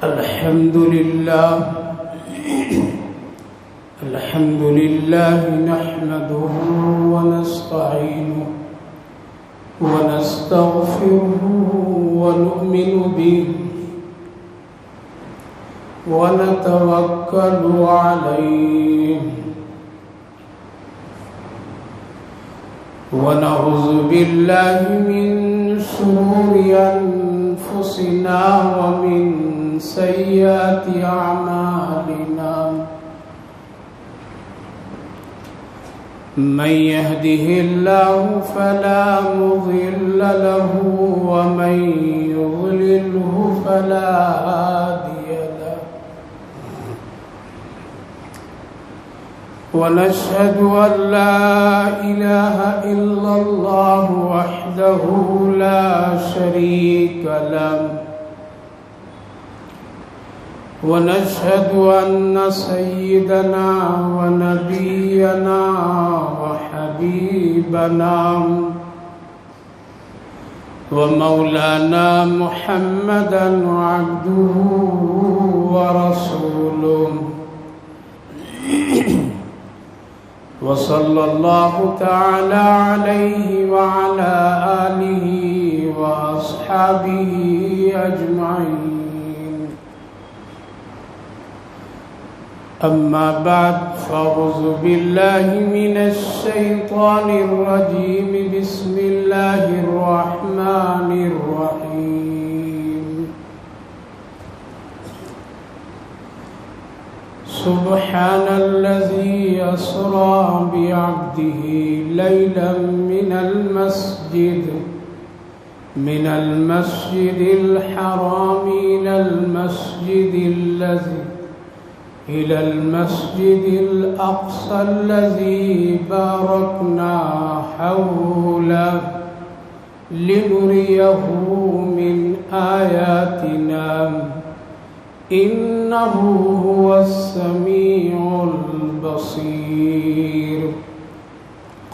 الحمد لله نحمده ونستعينه ونستغفره ونؤمن به ونتوكل عليه ونعوذ بالله من شرور أنفسنا ومن سيئات أعمالنا من يهده الله فلا مضل له ومن يضلله فلا هادي له ونشهد أن لا إله إلا الله وحده لا شريك له ونشهد أن سيدنا ونبينا وحبيبنا ومولانا محمدا عبده ورسوله وصلى الله تعالى عليه وعلى آله وأصحابه أجمعين. أما بعد فأعوذ بالله من الشيطان الرجيم. بسم الله الرحمن الرحيم. سبحان الذي أسرى بعبده ليلا من المسجد الحرام إلى المسجد الأقصى الذي باركنا حوله لنريه من آياتنا إنه هو السميع البصير.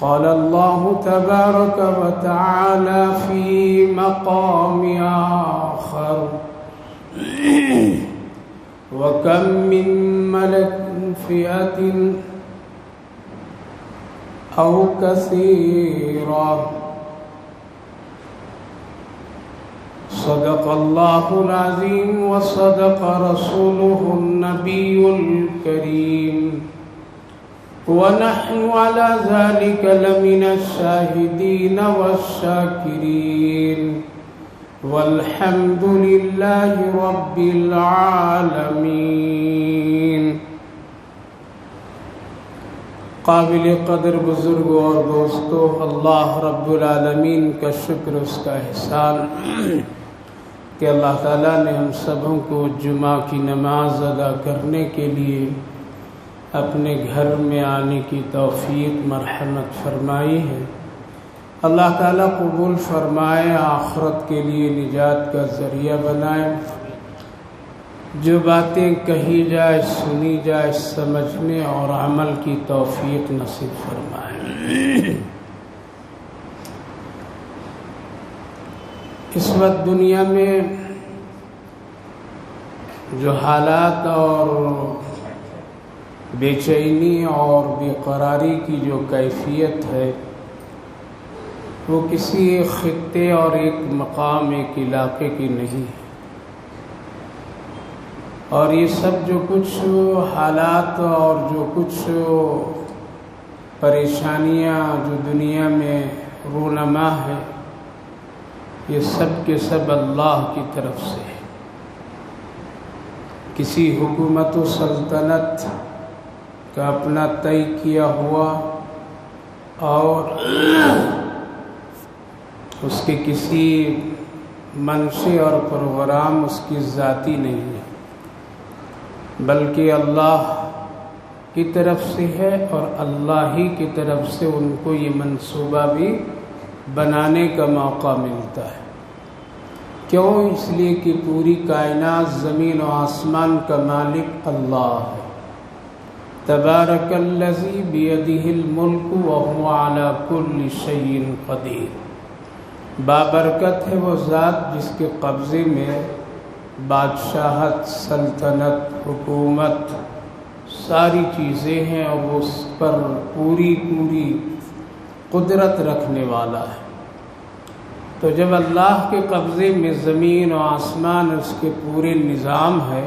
قال الله تبارك وتعالى في مقام آخر: وَكَمْ مِنْ مَلَكٍ فِئَةٍ أَوْ كَثِيرَةٍ. صدق الله العظيم وصدق رسوله النبي الكريم ونحن على ذلك لمن الشاهدين والشاكرين والحمد لله رب العالمين. قابل قدر بزرگوں اور دوستوں، اللہ رب العالمین کا شکر، اس کا احسان کہ اللہ تعالیٰ نے ہم سبوں کو جمعہ کی نماز ادا کرنے کے لیے اپنے گھر میں آنے کی توفیق مرحمت فرمائی ہے. اللہ تعالیٰ قبول فرمائے، آخرت کے لیے نجات کا ذریعہ بنائے. جو باتیں کہی جائے، سنی جائے، سمجھنے اور عمل کی توفیق نصیب فرمائے. اس وقت دنیا میں جو حالات اور بے چینی اور بے قراری کی جو کیفیت ہے، وہ کسی ایک خطے اور ایک مقام، ایک علاقے کی نہیں ہے. اور یہ سب جو کچھ حالات اور جو کچھ پریشانیاں جو دنیا میں رونما ہے، یہ سب کے سب اللہ کی طرف سے ہے. کسی حکومت و سلطنت کا اپنا طے کیا ہوا اور اس کے کسی منشے اور پروگرام اس کی ذاتی نہیں ہے، بلکہ اللہ کی طرف سے ہے اور اللہ ہی کی طرف سے ان کو یہ منصوبہ بھی بنانے کا موقع ملتا ہے. کیوں؟ اس لیے کہ پوری کائنات، زمین و آسمان کا مالک اللہ ہے. تبارک الذی بیدہ الملک وہو علی کل شیء قدیر. بابرکت ہے وہ ذات جس کے قبضے میں بادشاہت، سلطنت، حکومت، ساری چیزیں ہیں اور وہ اس پر پوری قدرت رکھنے والا ہے۔ تو جب اللہ کے قبضے میں زمین و آسمان اس کے پورے نظام ہے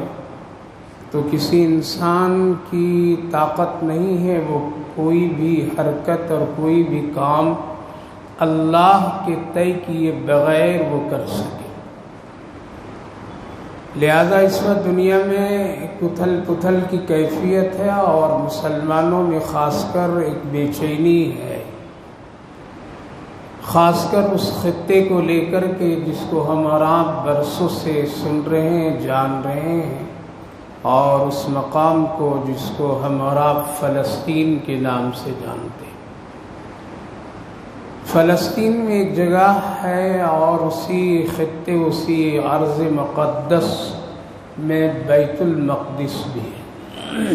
تو کسی انسان کی طاقت نہیں ہے وہ کوئی بھی حرکت اور کوئی بھی کام اللہ کے طے کیے بغیر وہ کر سکے۔ لہذا اس وقت دنیا میں اتھل پتھل کی کیفیت ہے اور مسلمانوں میں خاص کر ایک بے چینی ہے، خاص کر اس خطے کو لے کر کے جس کو ہم اور آپ برسوں سے سن رہے ہیں، جان رہے ہیں، اور اس مقام کو جس کو ہم اور آپ فلسطین کے نام سے جانتے ہیں۔ فلسطین میں ایک جگہ ہے اور اسی خطے، اسی ارض مقدس میں بیت المقدس بھی ہے۔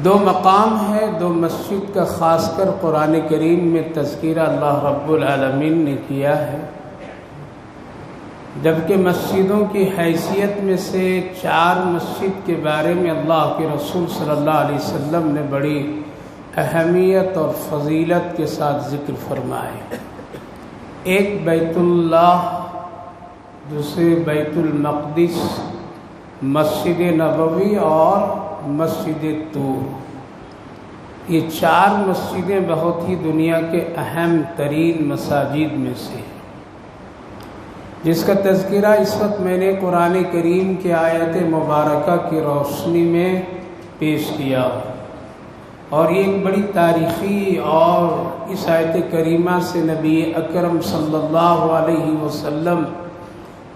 دو مقام ہے، دو مسجد کا خاص کر قرآن کریم میں تذکرہ اللہ رب العالمین نے کیا ہے، جبکہ مسجدوں کی حیثیت میں سے 4 مسجد کے بارے میں اللہ کے رسول صلی اللہ علیہ وسلم نے بڑی اہمیت اور فضیلت کے ساتھ ذکر فرمائے۔ ایک بیت اللہ، دوسرے بیت المقدس، مسجد نبوی اور مسجد طور۔ یہ 4 مسجدیں بہت ہی دنیا کے اہم ترین مساجد میں سے ہیں، جس کا تذکرہ اس وقت میں نے قرآن کریم کے آیت مبارکہ کی روشنی میں پیش کیا، اور یہ ایک بڑی تاریخی اور اس آیت کریمہ سے نبی اکرم صلی اللہ علیہ وسلم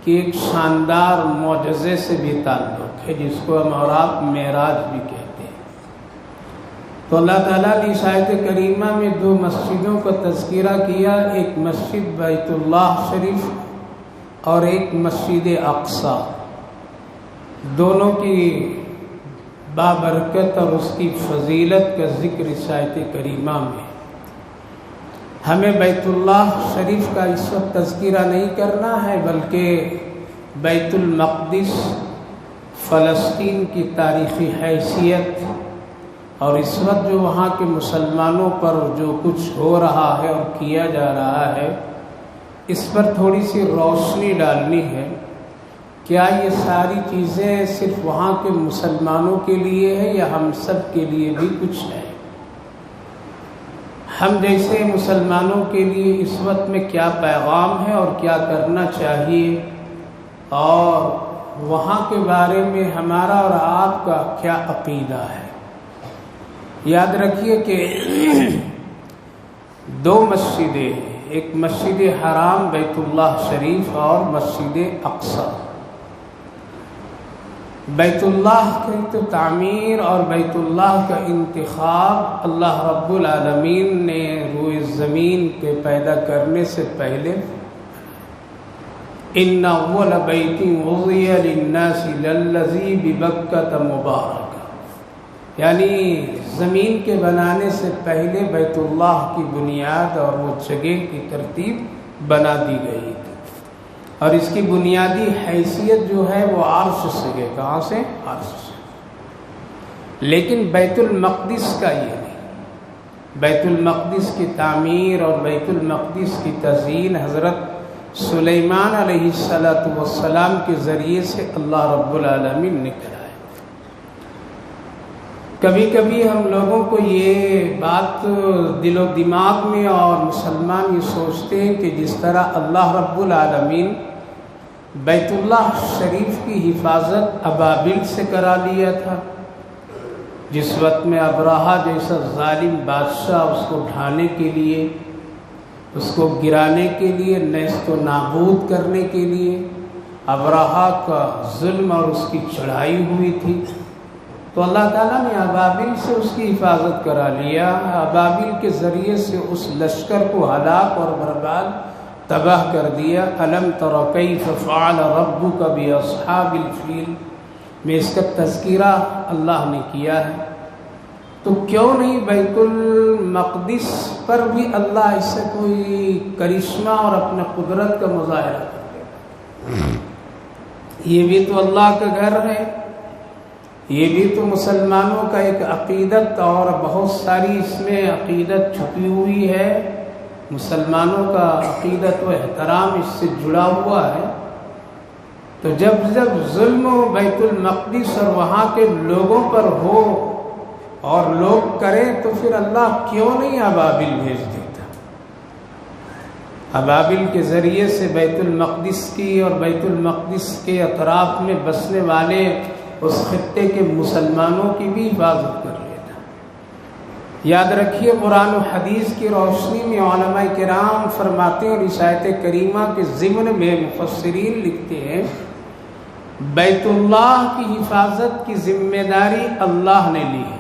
کی ایک شاندار معجزے سے بھی تعلق ہے، جس کو ہم اور آپ معراج بھی کہتے ہیں۔ تو اللہ تعالیٰ نے اس آیت کریمہ میں 2 مسجدوں کا تذکرہ کیا، ایک مسجد بیت اللہ شریف اور ایک مسجد اقصی۔ دونوں کی بابرکت اور اس کی فضیلت کا ذکر اس آیت کریمہ میں۔ ہمیں بیت اللہ شریف کا اس وقت تذکرہ نہیں کرنا ہے، بلکہ بیت المقدس، فلسطین کی تاریخی حیثیت اور اس وقت جو وہاں کے مسلمانوں پر جو کچھ ہو رہا ہے اور کیا جا رہا ہے، اس پر تھوڑی سی روشنی ڈالنی ہے۔ کیا یہ ساری چیزیں صرف وہاں کے مسلمانوں کے لیے ہے یا ہم سب کے لیے بھی کچھ ہے؟ ہم جیسے مسلمانوں کے لیے اس وقت میں کیا پیغام ہے اور کیا کرنا چاہیے، اور وہاں کے بارے میں ہمارا اور آپ کا کیا عقیدہ ہے؟ یاد رکھیے کہ 2 مسجدیں، ایک مسجد حرام بیت اللہ شریف اور مسجد اقصی۔ بیت اللہ کی تو تعمیر اور بیت اللہ کا انتخاب اللہ رب العالمین نے روئے زمین کے پیدا کرنے سے پہلے ان اول بیت وضع للناس للذی ببکۃ مبارک، یعنی زمین کے بنانے سے پہلے بیت اللہ کی بنیاد اور وہ جگہ کی ترتیب بنا دی گئی تھی، اور اس کی بنیادی حیثیت جو ہے وہ عرش سے ہے۔ کہاں سے؟ عرش سے۔ لیکن بیت المقدس کا یہ نہیں، بیت المقدس کی تعمیر اور بیت المقدس کی تزئین حضرت سلیمان علیہ السلام کے ذریعے سے اللہ رب العالمین نے کرایا۔ کبھی کبھی ہم لوگوں کو یہ بات دل و دماغ میں اور مسلمان یہ سوچتے ہیں کہ جس طرح اللہ رب العالمین بیت اللہ شریف کی حفاظت ابابیل سے کرا لیا تھا، جس وقت میں ابراہا جیسا ظالم بادشاہ اس کو ڈھانے کے لیے، اس کو گرانے کے لیے، نیست و نابود کرنے کے لیے ابراہا کا ظلم اور اس کی چڑھائی ہوئی تھی، تو اللہ تعالیٰ نے ابابیل سے اس کی حفاظت کرا لیا۔ ابابیل کے ذریعے سے اس لشکر کو ہلاک اور برباد تباہ کر دیا۔ الم تر کیف فعل ربک باصحاب الفیل میں اس کا تذکرہ اللہ نے کیا ہے۔ تو کیوں نہیں بیت المقدس پر بھی اللہ اس سے کوئی کرشمہ اور اپنے قدرت کا مظاہرہ کرتے؟ یہ بھی تو اللہ کا گھر ہے، یہ بھی تو مسلمانوں کا ایک عقیدت اور بہت ساری اس میں عقیدت چھپی ہوئی ہے، مسلمانوں کا عقیدت و احترام اس سے جڑا ہوا ہے۔ تو جب ظلم و بیت المقدس اور وہاں کے لوگوں پر ہو اور لوگ کریں تو پھر اللہ کیوں نہیں ابابیل بھیج دیتا؟ ابابیل کے ذریعے سے بیت المقدس کی اور بیت المقدس کے اطراف میں بسنے والے اس خطے کے مسلمانوں کی بھی حفاظت کر لیتا۔ یاد رکھیے، قرآن و حدیث کی روشنی میں علماء کرام فرماتے ہیں اور اس آیت کریمہ کے ضمن میں مفسرین لکھتے ہیں، بیت اللہ کی حفاظت کی ذمہ داری اللہ نے لی ہے،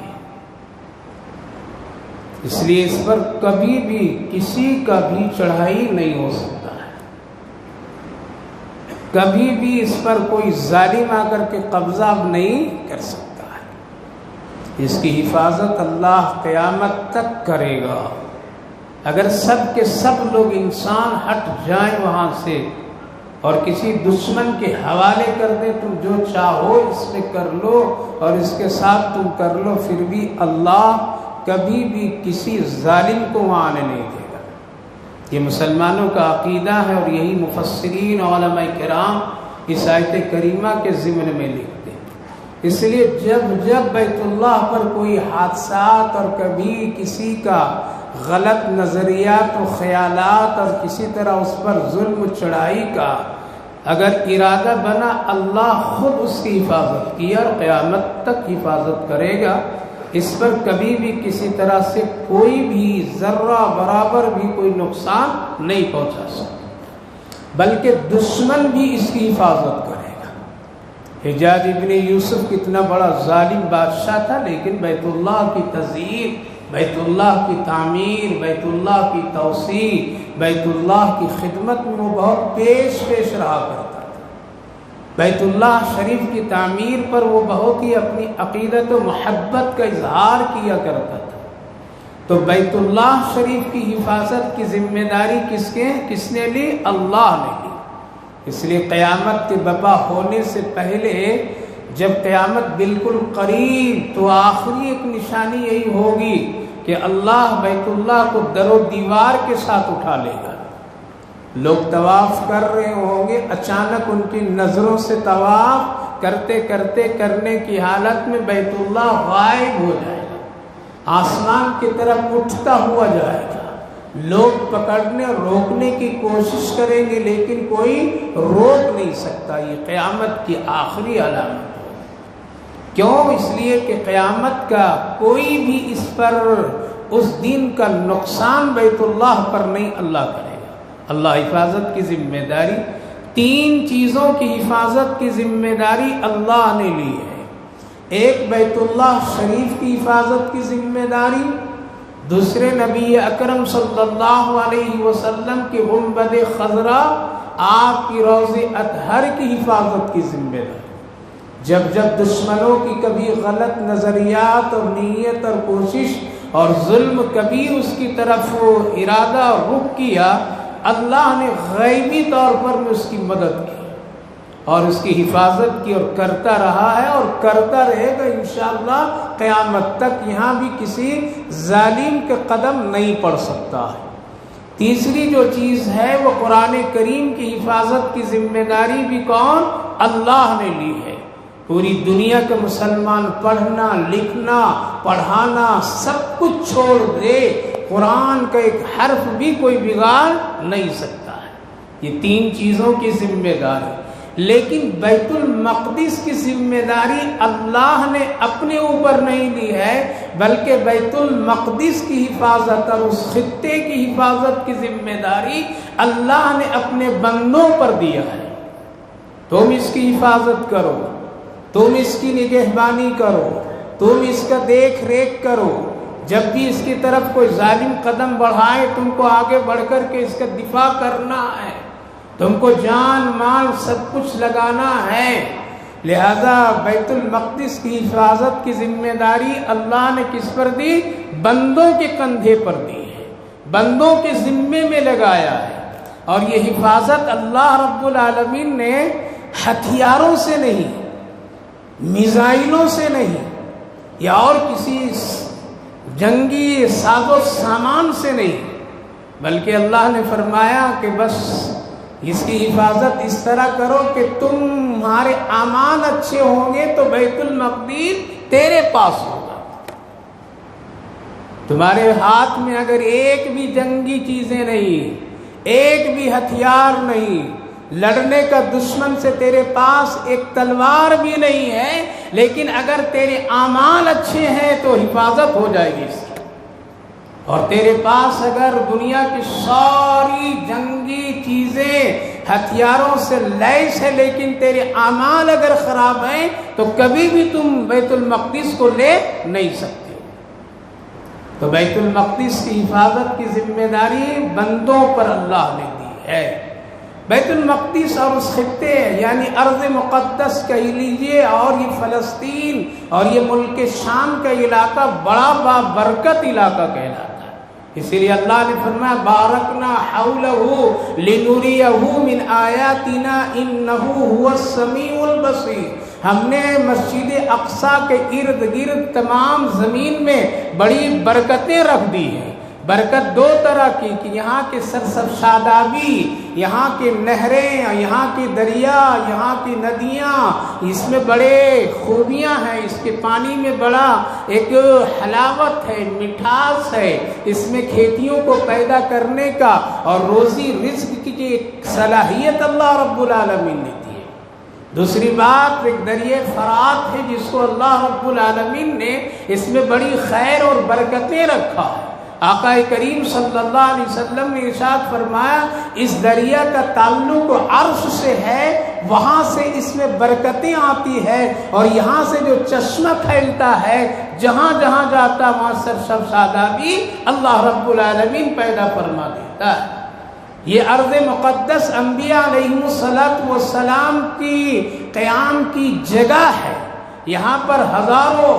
اس لیے اس پر کبھی بھی کسی کا بھی چڑھائی نہیں ہو سکتا ہے، کبھی بھی اس پر کوئی ظالم آ کر کے قبضہ نہیں کر سکتا ہے۔ اس کی حفاظت اللہ قیامت تک کرے گا۔ اگر سب کے سب لوگ انسان ہٹ جائیں وہاں سے اور کسی دشمن کے حوالے کر دیں، تم جو چاہو اس میں کر لو اور اس کے ساتھ تم کر لو، پھر بھی اللہ کبھی بھی کسی ظالم کو وہاں آنے نہیں دے گا۔ یہ مسلمانوں کا عقیدہ ہے اور یہی مفسرین علماء کرام اس آیت کریمہ کے ضمن میں لکھتے ہیں۔ اس لیے جب بیت اللہ پر کوئی حادثات اور کبھی کسی کا غلط نظریات و خیالات اور کسی طرح اس پر ظلم و چڑھائی کا اگر ارادہ بنا، اللہ خود اس کی حفاظت کی اور قیامت تک حفاظت کرے گا۔ اس پر کبھی بھی کسی طرح سے کوئی بھی ذرہ برابر بھی کوئی نقصان نہیں پہنچا سکتا، بلکہ دشمن بھی اس کی حفاظت کرے گا۔ حجاج ابن یوسف کتنا بڑا ظالم بادشاہ تھا، لیکن بیت اللہ کی تزئین، بیت اللہ کی تعمیر، بیت اللہ کی توسیع، بیت اللہ کی خدمت میں وہ بہت پیش رہا کرتا تھا۔ بیت اللہ شریف کی تعمیر پر وہ بہت ہی اپنی عقیدت و محبت کا اظہار کیا کرتا تھا۔ تو بیت اللہ شریف کی حفاظت کی ذمہ داری کس نے لی؟ اللہ نے لی۔ اس لیے قیامت کے برپا ہونے سے پہلے جب قیامت بالکل قریب، تو آخری ایک نشانی یہی ہوگی کہ اللہ بیت اللہ کو در و دیوار کے ساتھ اٹھا لے گا۔ لوگ طواف کر رہے ہوں گے، اچانک ان کی نظروں سے طواف کرتے کرنے کی حالت میں بیت اللہ غائب ہو جائے گا، آسمان کی طرف اٹھتا ہوا جائے گا۔ لوگ پکڑنے اور روکنے کی کوشش کریں گے لیکن کوئی روک نہیں سکتا۔ یہ قیامت کی آخری علامت ہے۔ کیوں؟ اس لیے کہ قیامت کا کوئی بھی اس پر اس دن کا نقصان بیت اللہ پر نہیں اللہ کرے گا۔ اللہ حفاظت کی ذمہ داری، تین چیزوں کی حفاظت کی ذمہ داری اللہ نے لی ہے۔ ایک بیت اللہ شریف کی حفاظت کی ذمہ داری، دوسرے نبی اکرم صلی اللہ علیہ وسلم کی گنبد خضرا، آپ کی روضہ اطہر کی حفاظت کی ذمہ داری۔ جب دشمنوں کی کبھی غلط نظریات اور نیت اور کوشش اور ظلم کبھی اس کی طرف ارادہ اور رخ کیا، اللہ نے غیبی طور پر میں اس کی مدد کی اور اس کی حفاظت کی اور کرتا رہا ہے اور کرتا رہے گا انشاءاللہ قیامت تک۔ یہاں بھی کسی ظالم کے قدم نہیں پڑ سکتا ہے۔ تیسری جو چیز ہے وہ قرآن کریم کی حفاظت کی ذمہ داری بھی کون؟ اللہ نے لی ہے۔ پوری دنیا کے مسلمان پڑھنا لکھنا پڑھانا سب کچھ چھوڑ دے، قرآن کا ایک حرف بھی کوئی بگاڑ نہیں سکتا ہے۔ یہ تین چیزوں کی ذمہ داری، لیکن بیت المقدس کی ذمہ داری اللہ نے اپنے اوپر نہیں لی ہے، بلکہ بیت المقدس کی حفاظت اور اس خطے کی حفاظت کی ذمہ داری اللہ نے اپنے بندوں پر دیا ہے۔ تم اس کی حفاظت کرو، تم اس کی نگہبانی کرو، تم اس کا دیکھ ریکھ کرو۔ جب بھی اس کی طرف کوئی ظالم قدم بڑھائے، تم کو آگے بڑھ کر کے اس کا دفاع کرنا ہے، تم کو جان مال سب کچھ لگانا ہے۔ لہذا بیت المقدس کی حفاظت کی ذمہ داری اللہ نے کس پر دی؟ بندوں کے کندھے پر دی ہے، بندوں کے ذمے میں لگایا ہے۔ اور یہ حفاظت اللہ رب العالمین نے ہتھیاروں سے نہیں، میزائلوں سے نہیں، یا اور کسی جنگی ساز و سامان سے نہیں، بلکہ اللہ نے فرمایا کہ بس اس کی حفاظت اس طرح کرو کہ تمہارے اعمال اچھے ہوں گے تو بیت المقدس تیرے پاس ہوگا۔ تمہارے ہاتھ میں اگر ایک بھی جنگی چیزیں نہیں، ایک بھی ہتھیار نہیں، لڑنے کا دشمن سے تیرے پاس ایک تلوار بھی نہیں ہے، لیکن اگر تیرے اعمال اچھے ہیں تو حفاظت ہو جائے گی اس کی۔ اور تیرے پاس اگر دنیا کی ساری جنگی چیزیں ہتھیاروں سے لیس ہے، لیکن تیرے اعمال اگر خراب ہیں تو کبھی بھی تم بیت المقدس کو لے نہیں سکتے۔ تو بیت المقدس کی حفاظت کی ذمہ داری بندوں پر اللہ نے دی ہے۔ بیت المقدس اور اس خطے یعنی ارض مقدس کہہ لیجیے، اور یہ فلسطین اور یہ ملک شام کا علاقہ بڑا بابرکت علاقہ کہلاتا ہے۔ اسی لیے اللہ نے فرمایا بارکنا حولہ لنریہ من آیاتنا انہ هو السمیع البصیر۔ ہم نے مسجد اقصیٰ کے ارد گرد تمام زمین میں بڑی برکتیں رکھ دی ہیں۔ برکت دو طرح کی کہ یہاں کے سرسبز شادابی، یہاں کے نہریں، یہاں کے دریا، یہاں کی ندیاں، اس میں بڑے خوبیاں ہیں، اس کے پانی میں بڑا ایک حلاوت ہے، مٹھاس ہے، اس میں کھیتیوں کو پیدا کرنے کا اور روزی رزق کی ایک صلاحیت اللہ رب العالمین نے دی ہے۔ دوسری بات ایک دریائے فرات ہے جس کو اللہ رب العالمین نے اس میں بڑی خیر اور برکتیں رکھا ہے۔ آقا کریم صلی اللہ علیہ وسلم نے ارشاد فرمایا اس دریا کا تعلق عرش سے ہے، وہاں سے اس میں برکتیں آتی ہے، اور یہاں سے جو چشمہ پھیلتا ہے جہاں جہاں جاتا وہاں سرسبز شادابی اللہ رب العالمین پیدا فرما دیتا ہے۔ یہ ارض مقدس انبیاء علیہم السلام کی قیام کی جگہ ہے۔ یہاں پر ہزاروں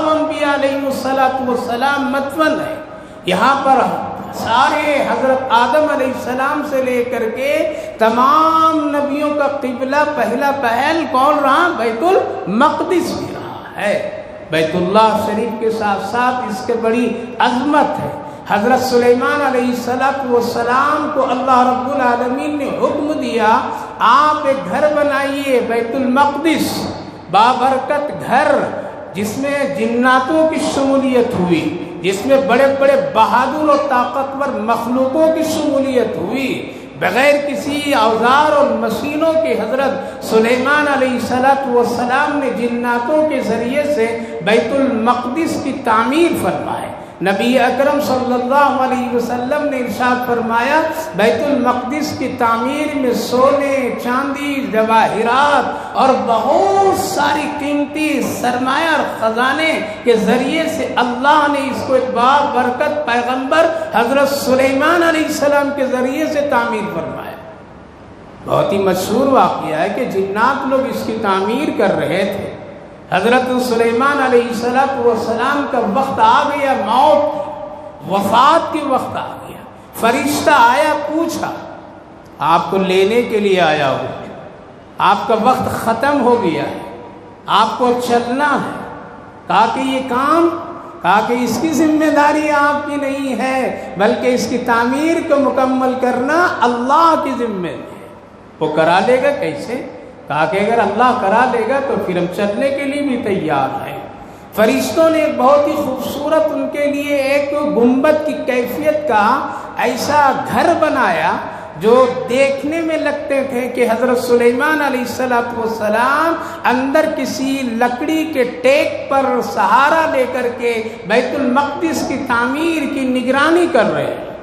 انبیاء علیہم السلام مدفن ہے۔ یہاں پر سارے حضرت آدم علیہ السلام سے لے کر کے تمام نبیوں کا قبلہ پہلا پہل کون رہا؟ بیت المقدس بھی رہا ہے۔ بیت اللہ شریف کے ساتھ ساتھ اس کے بڑی عظمت ہے۔ حضرت سلیمان علیہ السلام کو اللہ رب العالمین نے حکم دیا آپ ایک گھر بنائیے بیت المقدس، بابرکت گھر جس میں جناتوں کی شمولیت ہوئی، جس میں بڑے بڑے بہادر اور طاقتور مخلوقوں کی شمولیت ہوئی، بغیر کسی اوزار اور مشینوں کے حضرت سلیمان علیہ السلام نے جناتوں کے ذریعے سے بیت المقدس کی تعمیر فرمائے۔ نبی اکرم صلی اللہ علیہ وسلم نے ارشاد فرمایا بیت المقدس کی تعمیر میں سونے، چاندی، جواہرات اور بہت ساری قیمتی سرمایہ اور خزانے کے ذریعے سے اللہ نے اس کو ایک بابرکت پیغمبر حضرت سلیمان علیہ السلام کے ذریعے سے تعمیر فرمایا۔ بہت ہی مشہور واقعہ ہے کہ جنات لوگ اس کی تعمیر کر رہے تھے۔ حضرت سلیمان علیہ السلام کا وقت آ گیا، موت وفات کے وقت آ گیا۔ فرشتہ آیا، پوچھا آپ کو لینے کے لیے آیا ہوں، آپ کا وقت ختم ہو گیا ہے، آپ کو چلنا ہے۔ کہا کہ یہ کام، کہا کہ اس کی ذمہ داری آپ کی نہیں ہے، بلکہ اس کی تعمیر کو مکمل کرنا اللہ کی ذمہ ہے۔ وہ کرا لے گا کیسے؟ کہا کہ اگر اللہ کرا لے گا تو پھر ہم چلنے کے لیے بھی تیار ہیں۔ فرشتوں نے ایک بہت ہی خوبصورت ان کے لیے ایک گنبد کی کیفیت کا ایسا گھر بنایا جو دیکھنے میں لگتے تھے کہ حضرت سلیمان علیہ السلام اندر کسی لکڑی کے ٹیک پر سہارا لے کر کے بیت المقدس کی تعمیر کی نگرانی کر رہے ہیں،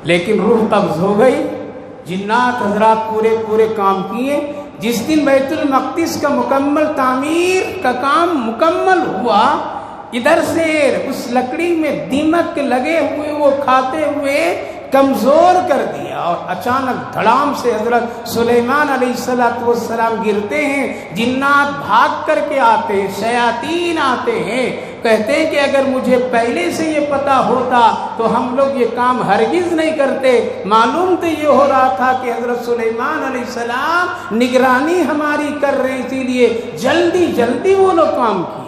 لیکن روح قبض ہو گئی۔ جنات حضرات پورے کام کیے۔ جس دن بیت المقدس کا مکمل تعمیر کا کام مکمل ہوا، ادھر سے اس لکڑی میں دیمک لگے ہوئے وہ کھاتے ہوئے کمزور کر دیا، اور اچانک دھڑام سے حضرت سلیمان علیہ السلام گرتے ہیں۔ جنات بھاگ کر کے آتے ہیں، شیاطین آتے ہیں، کہتے ہیں کہ اگر مجھے پہلے سے یہ پتا ہوتا تو ہم لوگ یہ کام ہرگز نہیں کرتے. معلوم تو یہ ہو رہا تھا کہ حضرت سلیمان علیہ السلام نگرانی ہماری کر رہے، اسی لیے جلدی جلدی وہ لوگ کام کیے.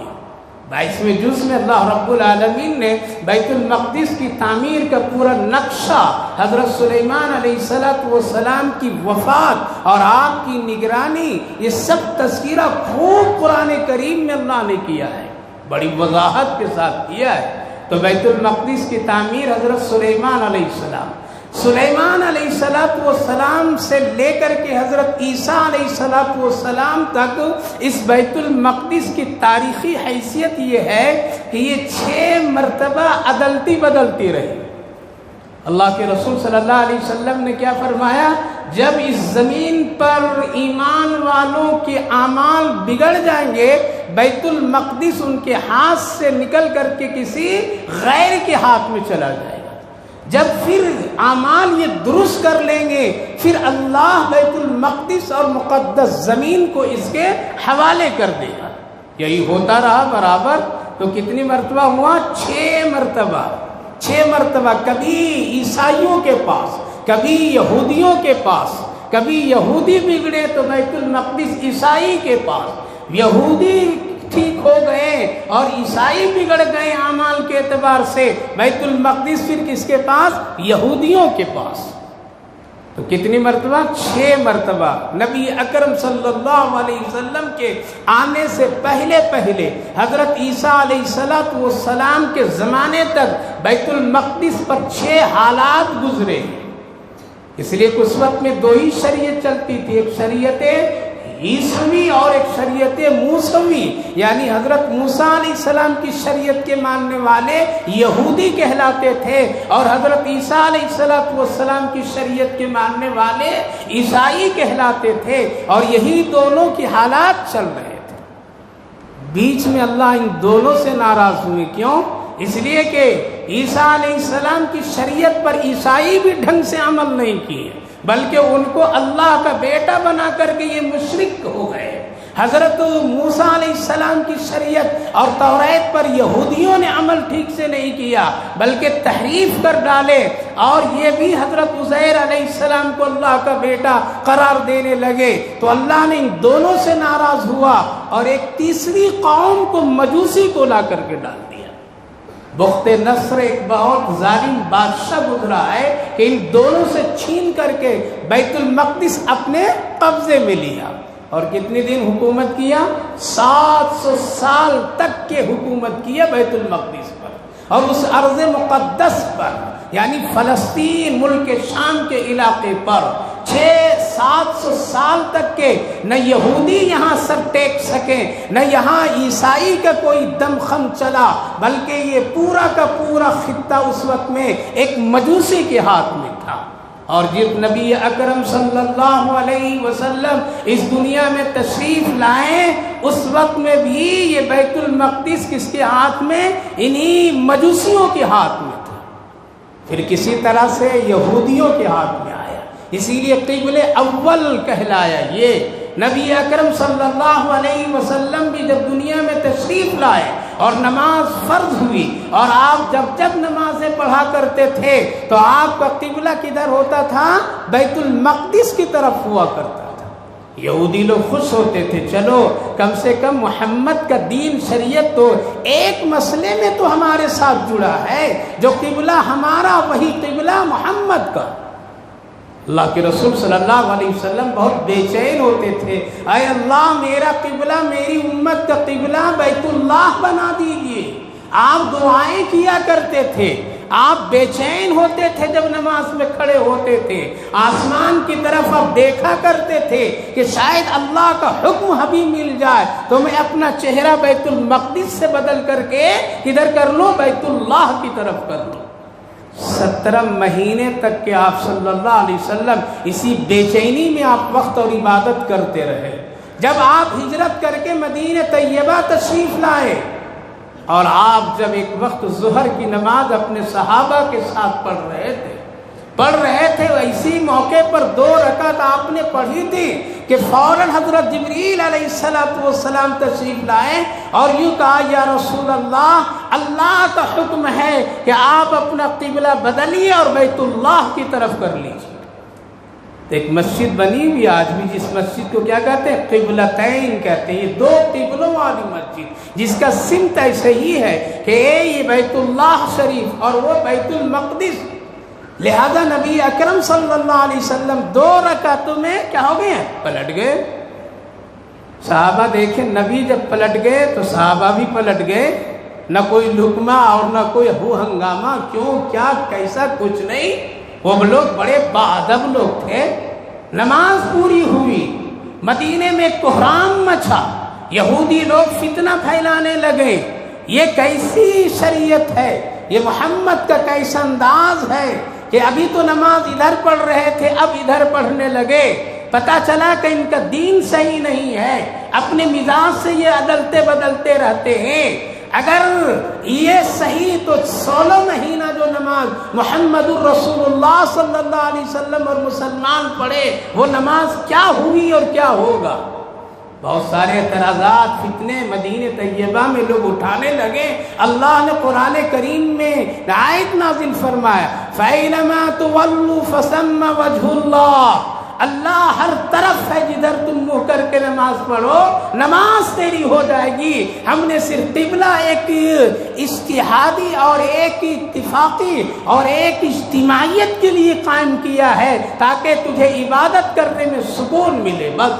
22ویں جز میں اللہ رب العالمین نے بیت المقدس کی تعمیر کا پورا نقشہ حضرت سلیمان علیہ السلام کی وفات اور آپ کی نگرانی، یہ سب تذکرہ خوب قرآن کریم میں اللہ نے کیا ہے، بڑی وضاحت کے ساتھ کیا ہے. تو بیت المقدس کی تعمیر حضرت سلیمان علیہ السلام سے لے کر کے حضرت عیسیٰ علیہ السلام تک اس بیت المقدس کی تاریخی حیثیت یہ ہے کہ یہ 6 مرتبہ عدلتی بدلتی رہی. اللہ کے رسول صلی اللہ علیہ وسلم نے کیا فرمایا؟ جب اس زمین پر ایمان والوں کے اعمال بگڑ جائیں گے، بیت المقدس ان کے ہاتھ سے نکل کر کے کسی غیر کے ہاتھ میں چلا جائے گا. جب پھر اعمال یہ درست کر لیں گے، پھر اللہ بیت المقدس اور مقدس زمین کو اس کے حوالے کر دے گا. یہی ہوتا رہا برابر. تو کتنی مرتبہ ہوا؟ 6 مرتبہ. کبھی عیسائیوں کے پاس، کبھی یہودیوں کے پاس. کبھی یہودی بگڑے تو بیت المقدس عیسائی کے پاس. یہودی ٹھیک ہو گئے اور عیسائی بگڑ گئے اعمال کے اعتبار سے، بیت المقدس پھر کس کے پاس؟ یہودیوں کے پاس. تو کتنی مرتبہ؟ 6 مرتبہ. نبی اکرم صلی اللہ علیہ وسلم کے آنے سے پہلے حضرت عیسیٰ علیہ السلام کے زمانے تک بیت المقدس پر 6 حالات گزرے. اس لیے اس وقت میں 2 ہی شریعت چلتی تھی، ایک شریعت عیسوی اور ایک شریعت موسوی، یعنی حضرت موسیٰ علیہ السلام کی شریعت کے ماننے والے یہودی کہلاتے تھے، اور حضرت عیسیٰ علیہ السلام کی شریعت کے ماننے والے عیسائی کہلاتے تھے. اور یہی دونوں کی حالات چل رہے تھے. بیچ میں اللہ ان دونوں سے ناراض ہوئے. کیوں؟ اس لیے کہ عیسیٰ علیہ السلام کی شریعت پر عیسائی بھی ڈھنگ سے عمل نہیں کیے، بلکہ ان کو اللہ کا بیٹا بنا کر کے یہ مشرک ہو گئے. حضرت موسیٰ علیہ السلام کی شریعت اور توریت پر یہودیوں نے عمل ٹھیک سے نہیں کیا، بلکہ تحریف کر ڈالے، اور یہ بھی حضرت عزیر علیہ السلام کو اللہ کا بیٹا قرار دینے لگے. تو اللہ نے ان دونوں سے ناراض ہوا اور ایک تیسری قوم کو، مجوسی کو لا کر کے ڈال دیا. بخت نصر ایک بہت ظالم بادشاہ گزرا ہے کہ ان دونوں سے چھین کر کے بیت المقدس اپنے قبضے میں لیا. اور کتنے دن حکومت کیا؟ 700 سال تک کے حکومت کیا بیت المقدس پر اور اس ارض مقدس پر، یعنی فلسطین ملک شام کے علاقے پر. 700 سال تک کے نہ یہودی یہاں سر ٹیک سکیں، نہ یہاں عیسائی کا کوئی دم خم چلا، بلکہ یہ پورا کا پورا خطہ اس وقت میں ایک مجوسی کے ہاتھ میں تھا. اور جب نبی اکرم صلی اللہ علیہ وسلم اس دنیا میں تشریف لائے، اس وقت میں بھی یہ بیت المقدس کس کے ہاتھ میں؟ انہی مجوسیوں کے ہاتھ میں تھا. پھر کسی طرح سے یہودیوں کے ہاتھ میں آیا، اسی لیے قبلہ اول کہلایا. یہ نبی اکرم صلی اللہ علیہ وسلم بھی جب دنیا میں تشریف لائے اور نماز فرض ہوئی، اور آپ جب نمازیں پڑھا کرتے تھے تو آپ کا قبلہ کدھر ہوتا تھا؟ بیت المقدس کی طرف ہوا کرتا تھا. یہودی لوگ خوش ہوتے تھے، چلو کم سے کم محمد کا دین شریعت تو ایک مسئلے میں تو ہمارے ساتھ جڑا ہے، جو قبلہ ہمارا وہی قبلہ محمد کا. اللہ کے رسول صلی اللہ علیہ وسلم بہت بے چین ہوتے تھے. اے اللہ، میرا قبلہ، میری امت کا قبلہ بیت اللہ بنا دیجیے. آپ دعائیں کیا کرتے تھے، آپ بے چین ہوتے تھے جب نماز میں کھڑے ہوتے تھے. آسمان کی طرف آپ دیکھا کرتے تھے کہ شاید اللہ کا حکم ابھی مل جائے تو میں اپنا چہرہ بیت المقدس سے بدل کر کے کدھر کر لوں؟ بیت اللہ کی طرف کر لوں. 17 مہینے تک کہ آپ صلی اللہ علیہ وسلم اسی بے چینی میں آپ وقت اور عبادت کرتے رہے. جب آپ ہجرت کر کے مدینہ طیبہ تشریف لائے اور آپ جب ایک وقت ظہر کی نماز اپنے صحابہ کے ساتھ پڑھ رہے تھے پڑھ رہے تھے، اسی موقع پر 2 رکعت آپ نے پڑھی تھی کہ فوراً حضرت جبریل علیہ السلام تشریف لائے اور یوں کہا یا رسول اللہ، اللہ کا حکم ہے کہ آپ اپنا قبلہ بدلیے اور بیت اللہ کی طرف کر لیجیے۔ ایک مسجد بنی ہوئی آج بھی، جس مسجد کو کیا کہتے ہیں؟ قبلتین کہتے ہیں۔ یہ 2 قبلوں والی مسجد جس کا سمت ایسے ہی ہے کہ یہ بیت اللہ شریف اور وہ بیت المقدس، لہذا نبی اکرم صلی اللہ علیہ وسلم 2 رکعتوں میں کیا ہو گئے ہیں؟ پلٹ گئے۔ صحابہ دیکھیں، نبی جب پلٹ گئے تو صحابہ بھی پلٹ گئے، نہ کوئی لقمہ اور نہ کوئی ہو ہنگامہ، کیوں کیا کیسا کچھ نہیں۔ وہ لوگ بڑے باادب لوگ تھے۔ نماز پوری ہوئی، مدینے میں کوہرام مچا، یہودی لوگ فتنہ پھیلانے لگے، یہ کیسی شریعت ہے، یہ محمد کا کیسا انداز ہے کہ ابھی تو نماز ادھر پڑھ رہے تھے، اب ادھر پڑھنے لگے۔ پتہ چلا کہ ان کا دین صحیح نہیں ہے، اپنے مزاج سے یہ عدلتے بدلتے رہتے ہیں۔ اگر یہ صحیح تو 16 مہینہ جو نماز محمد الرسول اللہ صلی اللہ علیہ وسلم اور مسلمان پڑھے، وہ نماز کیا ہوئی اور کیا ہوگا؟ بہت سارے اعتراضات فتنے مدینہ طیبہ میں لوگ اٹھانے لگے۔ اللہ نے قرآن کریم میں آیت نازل فرمایا فَأَيْنَمَا تُوَلُّوا فَثَمَّ وَجْهُ اللَّهِ، اللہ ہر طرف ہے، جدھر تم منہ کر کے نماز پڑھو نماز تیری ہو جائے گی۔ ہم نے صرف قبلہ ایک اجتہادی اور ایک اتفاقی اور ایک اجتماعیت کے لیے قائم کیا ہے تاکہ تجھے عبادت کرنے میں سکون ملے بس،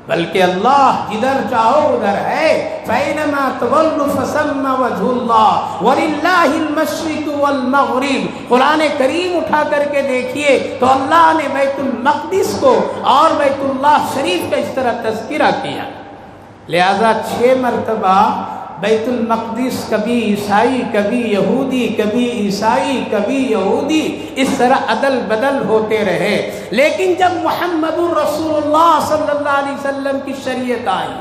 بلکہ اللہ جدھر چاہو ادھر ہے۔ فَأَيْنَمَا تُوَلُّوا فَثَمَّ وَجْهُ اللَّهِ وَلِلَّهِ الْمَشْرِقُ وَالْمَغْرِبُ۔ قرآن کریم اٹھا کر کے دیکھیے تو اللہ نے بیت المقدس کو اور بیت اللہ شریف کا اس طرح تذکرہ کیا، لہذا 6 مرتبہ بیت المقدس کبھی عیسائی کبھی یہودی، کبھی عیسائی کبھی یہودی، اس طرح عدل بدل ہوتے رہے۔ لیکن جب محمد الرسول اللہ صلی اللہ علیہ وسلم کی شریعت آئی،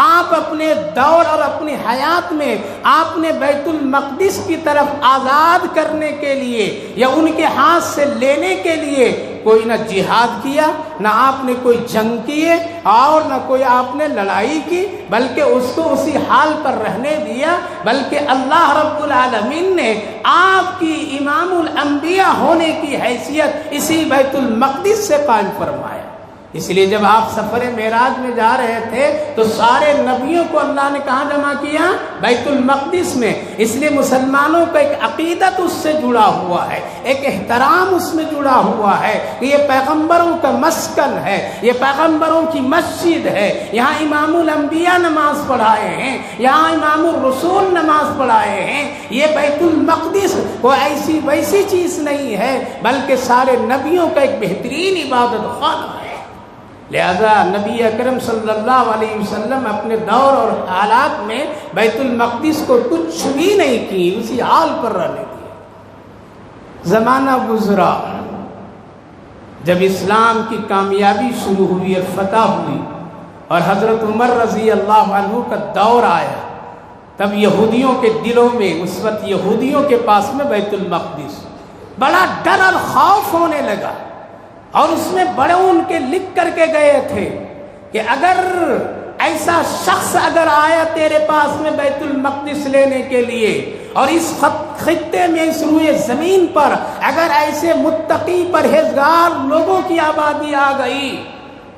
آپ اپنے دور اور اپنی حیات میں آپ نے بیت المقدس کی طرف آزاد کرنے کے لیے یا ان کے ہاتھ سے لینے کے لیے کوئی نہ جہاد کیا، نہ آپ نے کوئی جنگ کیے اور نہ کوئی آپ نے لڑائی کی، بلکہ اس کو اسی حال پر رہنے دیا، بلکہ اللہ رب العالمین نے آپ کی امام الانبیاء ہونے کی حیثیت اسی بیت المقدس سے قائم فرمایا۔ اس لیے جب آپ سفر معراج میں جا رہے تھے تو سارے نبیوں کو اللہ نے کہاں جمع کیا؟ بیت المقدس میں۔ اس لیے مسلمانوں کا ایک عقیدت اس سے جڑا ہوا ہے، ایک احترام اس میں جڑا ہوا ہے کہ یہ پیغمبروں کا مسکن ہے، یہ پیغمبروں کی مسجد ہے، یہاں امام الانبیاء نماز پڑھائے ہیں، یہاں امام الرسول نماز پڑھائے ہیں۔ یہ بیت المقدس کوئی ایسی ویسی چیز نہیں ہے، بلکہ سارے نبیوں کا ایک بہترین عبادت خانہ ہے۔ لہذا نبی اکرم صلی اللہ علیہ وسلم اپنے دور اور حالات میں بیت المقدس کو کچھ بھی نہیں کی، اسی حال پر رہنے دیا۔ زمانہ گزرا، جب اسلام کی کامیابی شروع ہوئی اور فتح ہوئی اور حضرت عمر رضی اللہ عنہ کا دور آیا، تب یہودیوں کے دلوں میں، اس وقت یہودیوں کے پاس میں بیت المقدس، بڑا ڈر اور خوف ہونے لگا، اور اس میں بڑے ان کے لکھ کر کے گئے تھے کہ اگر ایسا شخص اگر آیا تیرے پاس میں بیت المقدس لینے کے لیے اور اس خطے میں، اس روئے زمین پر اگر ایسے متقی پرہیزگار لوگوں کی آبادی آ گئی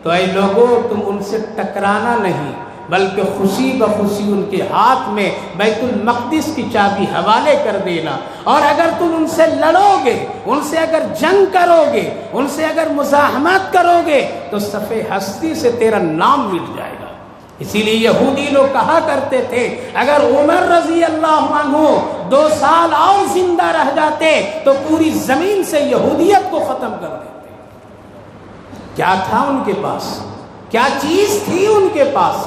تو اے لوگوں تم ان سے ٹکرانا نہیں، بلکہ خوشی بخوشی ان کے ہاتھ میں بیت المقدس کی چابی حوالے کر دینا، اور اگر تم ان سے لڑو گے، ان سے اگر جنگ کرو گے، ان سے اگر مزاحمت کرو گے تو صفحہ ہستی سے تیرا نام مٹ جائے گا۔ اسی لیے یہودی لوگ کہا کرتے تھے اگر عمر رضی اللہ عنہ 2 سال اور زندہ رہ جاتے تو پوری زمین سے یہودیت کو ختم کر دیتے۔ کیا تھا ان کے پاس؟ کیا چیز تھی ان کے پاس؟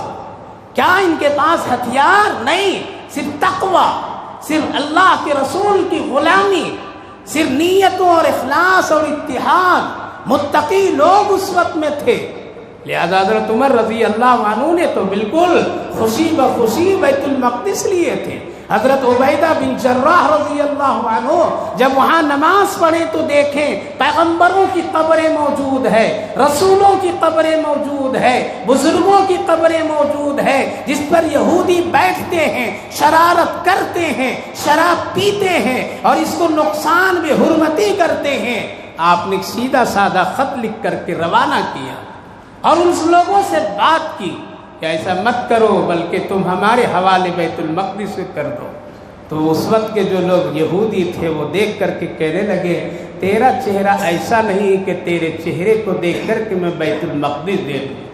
کیا ان کے پاس ہتھیار؟ نہیں، صرف تقوی، صرف اللہ کے رسول کی غلامی، صرف نیتوں اور اخلاص اور اتحاد۔ متقی لوگ اس وقت میں تھے، لہذا حضرت عمر رضی اللہ عنہ نے تو بالکل خوشی بخوشی بیت المقدس لیے تھے۔ حضرت عبیدہ بن جراح رضی اللہ عنہ جب وہاں نماز پڑھیں تو دیکھیں پیغمبروں کی قبریں موجود ہے، رسولوں کی قبریں موجود ہے، بزرگوں کی قبریں موجود ہے، جس پر یہودی بیٹھتے ہیں، شرارت کرتے ہیں، شراب پیتے ہیں اور اس کو نقصان بے حرمتی کرتے ہیں۔ آپ نے سیدھا سادہ خط لکھ کر کے روانہ کیا اور ان لوگوں سے بات کی کہ ایسا مت کرو بلکہ تم ہمارے حوالے بیت المقدس سے کر دو۔ تو اس وقت کے جو لوگ یہودی تھے وہ دیکھ کر کے کہنے لگے تیرا چہرہ ایسا نہیں کہ تیرے چہرے کو دیکھ کر کے میں بیت المقدس دے دوں،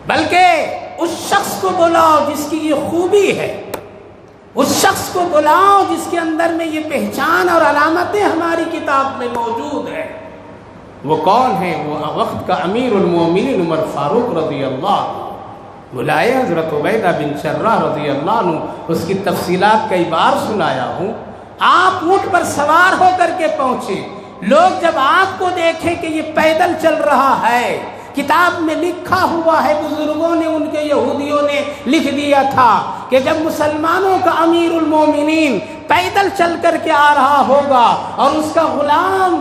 بلکہ اس شخص کو بلاؤ جس کی یہ خوبی ہے، اس شخص کو بلاؤ جس کے اندر میں یہ پہچان اور علامتیں ہماری کتاب میں موجود ہے۔ وہ کون ہے؟ وہ وقت کا امیر المومنین عمر فاروق رضی اللہ عنہ بلائے۔ حضرت عبیدہ بن جراح رضی اللہ عنہ، اس کی تفصیلات کئی بار سنایا ہوں۔ آپ اونٹ پر سوار ہو کر کے پہنچے، لوگ جب آپ کو دیکھیں کہ یہ پیدل چل رہا ہے، کتاب میں لکھا ہوا ہے، بزرگوں نے ان کے یہودیوں نے لکھ دیا تھا کہ جب مسلمانوں کا امیر المومنین پیدل چل کر کے آ رہا ہوگا اور اس کا غلام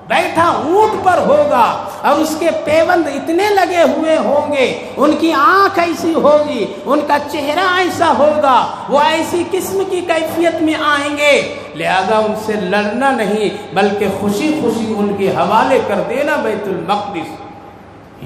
بیٹھا اونٹ پر ہوگا اور اس کے پیوند اتنے لگے ہوئے ہوں گے، ان کی آنکھ ایسی ہوگی، ان کا چہرہ ایسا ہوگا، وہ ایسی قسم کی کیفیت میں آئیں گے، لہذا ان سے لڑنا نہیں بلکہ خوشی خوشی ان کے حوالے کر دینا بیت المقدس۔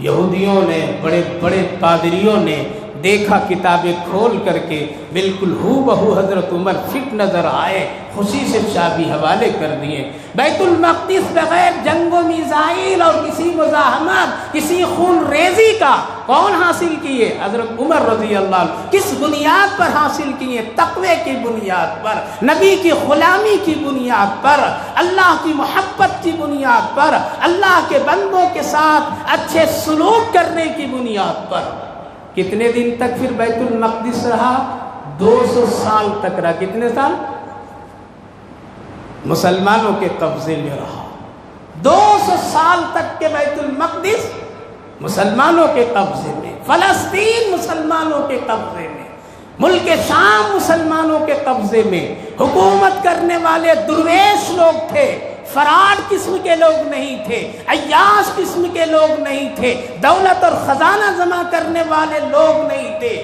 یہودیوں نے، بڑے بڑے پادریوں نے دیکھا کتابیں کھول کر کے، بالکل ہو بہو حضرت عمر فٹ نظر آئے، خوشی سے چابی حوالے کر دیے۔ بیت المقدس بغیر جنگ و میزائل اور کسی مزاحمت، کسی خون ریزی کا کون حاصل کیے؟ حضرت عمر رضی اللہ عنہ۔ کس بنیاد پر حاصل کیے؟ تقوی کی بنیاد پر، نبی کی غلامی کی بنیاد پر، اللہ کی محبت کی بنیاد پر، اللہ کے بندوں کے ساتھ اچھے سلوک کرنے کی بنیاد پر۔ کتنے دن تک پھر بیت المقدس رہا؟ 200 سال تک رہا۔ کتنے سال؟ مسلمانوں کے قبضے میں رہا۔ 200 سال تک کے بیت المقدس مسلمانوں کے قبضے میں، فلسطین مسلمانوں کے قبضے میں، ملک شام مسلمانوں کے قبضے میں۔ حکومت کرنے والے درویش لوگ تھے، فراڈ قسم کے لوگ نہیں تھے، عیاش قسم کے لوگ نہیں تھے، دولت اور خزانہ جمع کرنے والے لوگ نہیں تھے،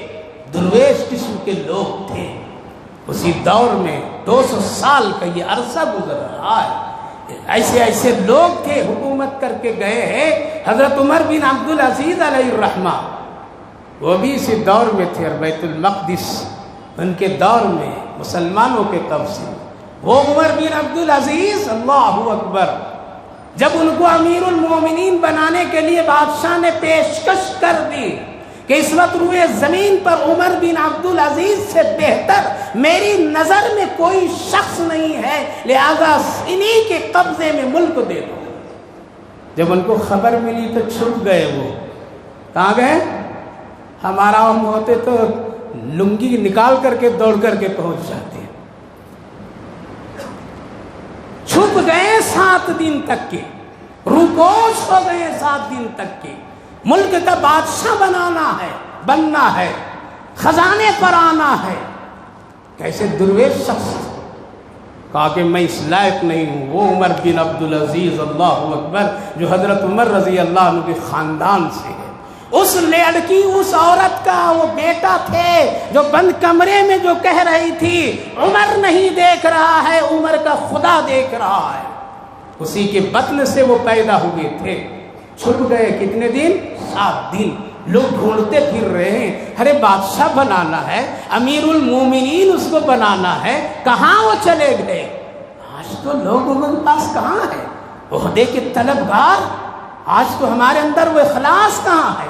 درویش قسم کے لوگ تھے۔ اسی دور میں 200 سال کا یہ عرصہ گزر رہا ہے، ایسے ایسے لوگ تھے حکومت کر کے گئے ہیں۔ حضرت عمر بن عبدالعزیز علیہ الرحمہ وہ بھی اسی دور میں تھے، اور بیت المقدس ان کے دور میں مسلمانوں کے قبضے میں۔ وہ عمر بن عبدالعزیز، اللہ اکبر، جب ان کو امیر المومنین بنانے کے لیے بادشاہ نے پیشکش کر دی کہ اس وقت روئے زمین پر عمر بن عبدالعزیز سے بہتر میری نظر میں کوئی شخص نہیں ہے، لہذا انہی کے قبضے میں ملک دے دو۔ جب ان کو خبر ملی تو چھپ گئے۔ وہ کہاں گئے؟ ہمارا ہم ہوتے تو لنگی نکال کر کے دوڑ کر کے پہنچ جاتے۔ چھپ گئے 7 دن تک کے، روپوش ہو گئے 7 دن تک کے۔ ملک کا بادشاہ بننا ہے، خزانے پر آنا ہے۔ کیسے درویش شخص کہا کہ میں اس لائق نہیں ہوں۔ وہ عمر بن عبدالعزیز، اللہ اکبر، جو حضرت عمر رضی اللہ عنہ کے خاندان سے ہے، اس لڑکی، اس عورت کا وہ بیٹا تھے جو بند کمرے میں جو کہہ رہی تھی عمر نہیں دیکھ رہا ہے، عمر کا خدا دیکھ رہا ہے، اسی کے بطن سے وہ پیدا ہوئے تھے۔ چھپ گئے کتنے دن؟ 7 دن۔ لوگ ڈھونڈتے پھر رہے ہیں، ارے بادشاہ بنانا ہے، امیر المومنین اس کو بنانا ہے، کہاں وہ چلے گئے؟ آج تو لوگوں کے پاس کہاں ہے عہدے کے طلبگار؟ آج تو ہمارے اندر وہ اخلاص کہاں ہے؟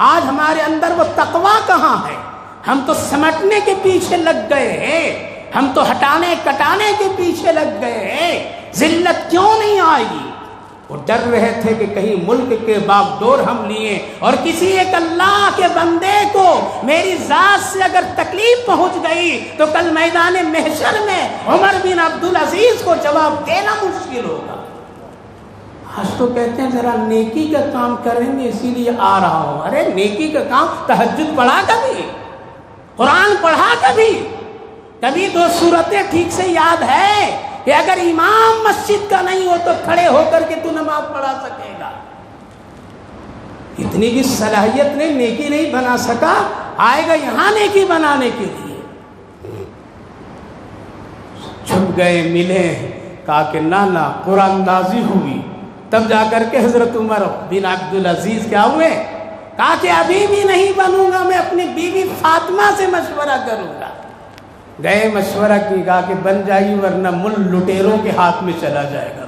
آج ہمارے اندر وہ تقویٰ کہاں ہے؟ ہم تو سمٹنے کے پیچھے لگ گئے ہیں، ہم تو ہٹانے کٹانے کے پیچھے لگ گئے ہیں۔ ذلت کیوں نہیں آئے گی؟ وہ ڈر رہے تھے کہ کہیں ملک کے باغ ڈور ہم لیے اور کسی ایک اللہ کے بندے کو میری ذات سے اگر تکلیف پہنچ گئی تو کل میدان محشر میں عمر بن عبدالعزیز کو جواب دینا مشکل ہوگا۔ آج تو کہتے ہیں ذرا نیکی کا کام کریں گے اسی لیے آ رہا ہوں۔ ارے نیکی کا کام، تہجد پڑھا کبھی؟ قرآن پڑھا کبھی؟ کبھی 2 صورتیں ٹھیک سے یاد ہے کہ اگر امام مسجد کا نہیں ہو تو کھڑے ہو کر کے تو نماز پڑھا سکے گا؟ اتنی بھی صلاحیت نہیں، نیکی نہیں بنا سکا، آئے گا یہاں نیکی بنانے کے لیے۔ چھپ گئے، ملے، کہا کہ نانا قرآن اندازی ہوئی، تب جا کر کے حضرت عمر بن عبدالعزیز کیا ہوئے؟ کہا کہ ابھی بھی نہیں بنوں گا، میں اپنی بیوی فاطمہ سے مشورہ کروں گا۔ گئے، مشورہ کی، کہا کہ بن جائیے ورنہ ملک لٹیروں کے ہاتھ میں چلا جائے گا،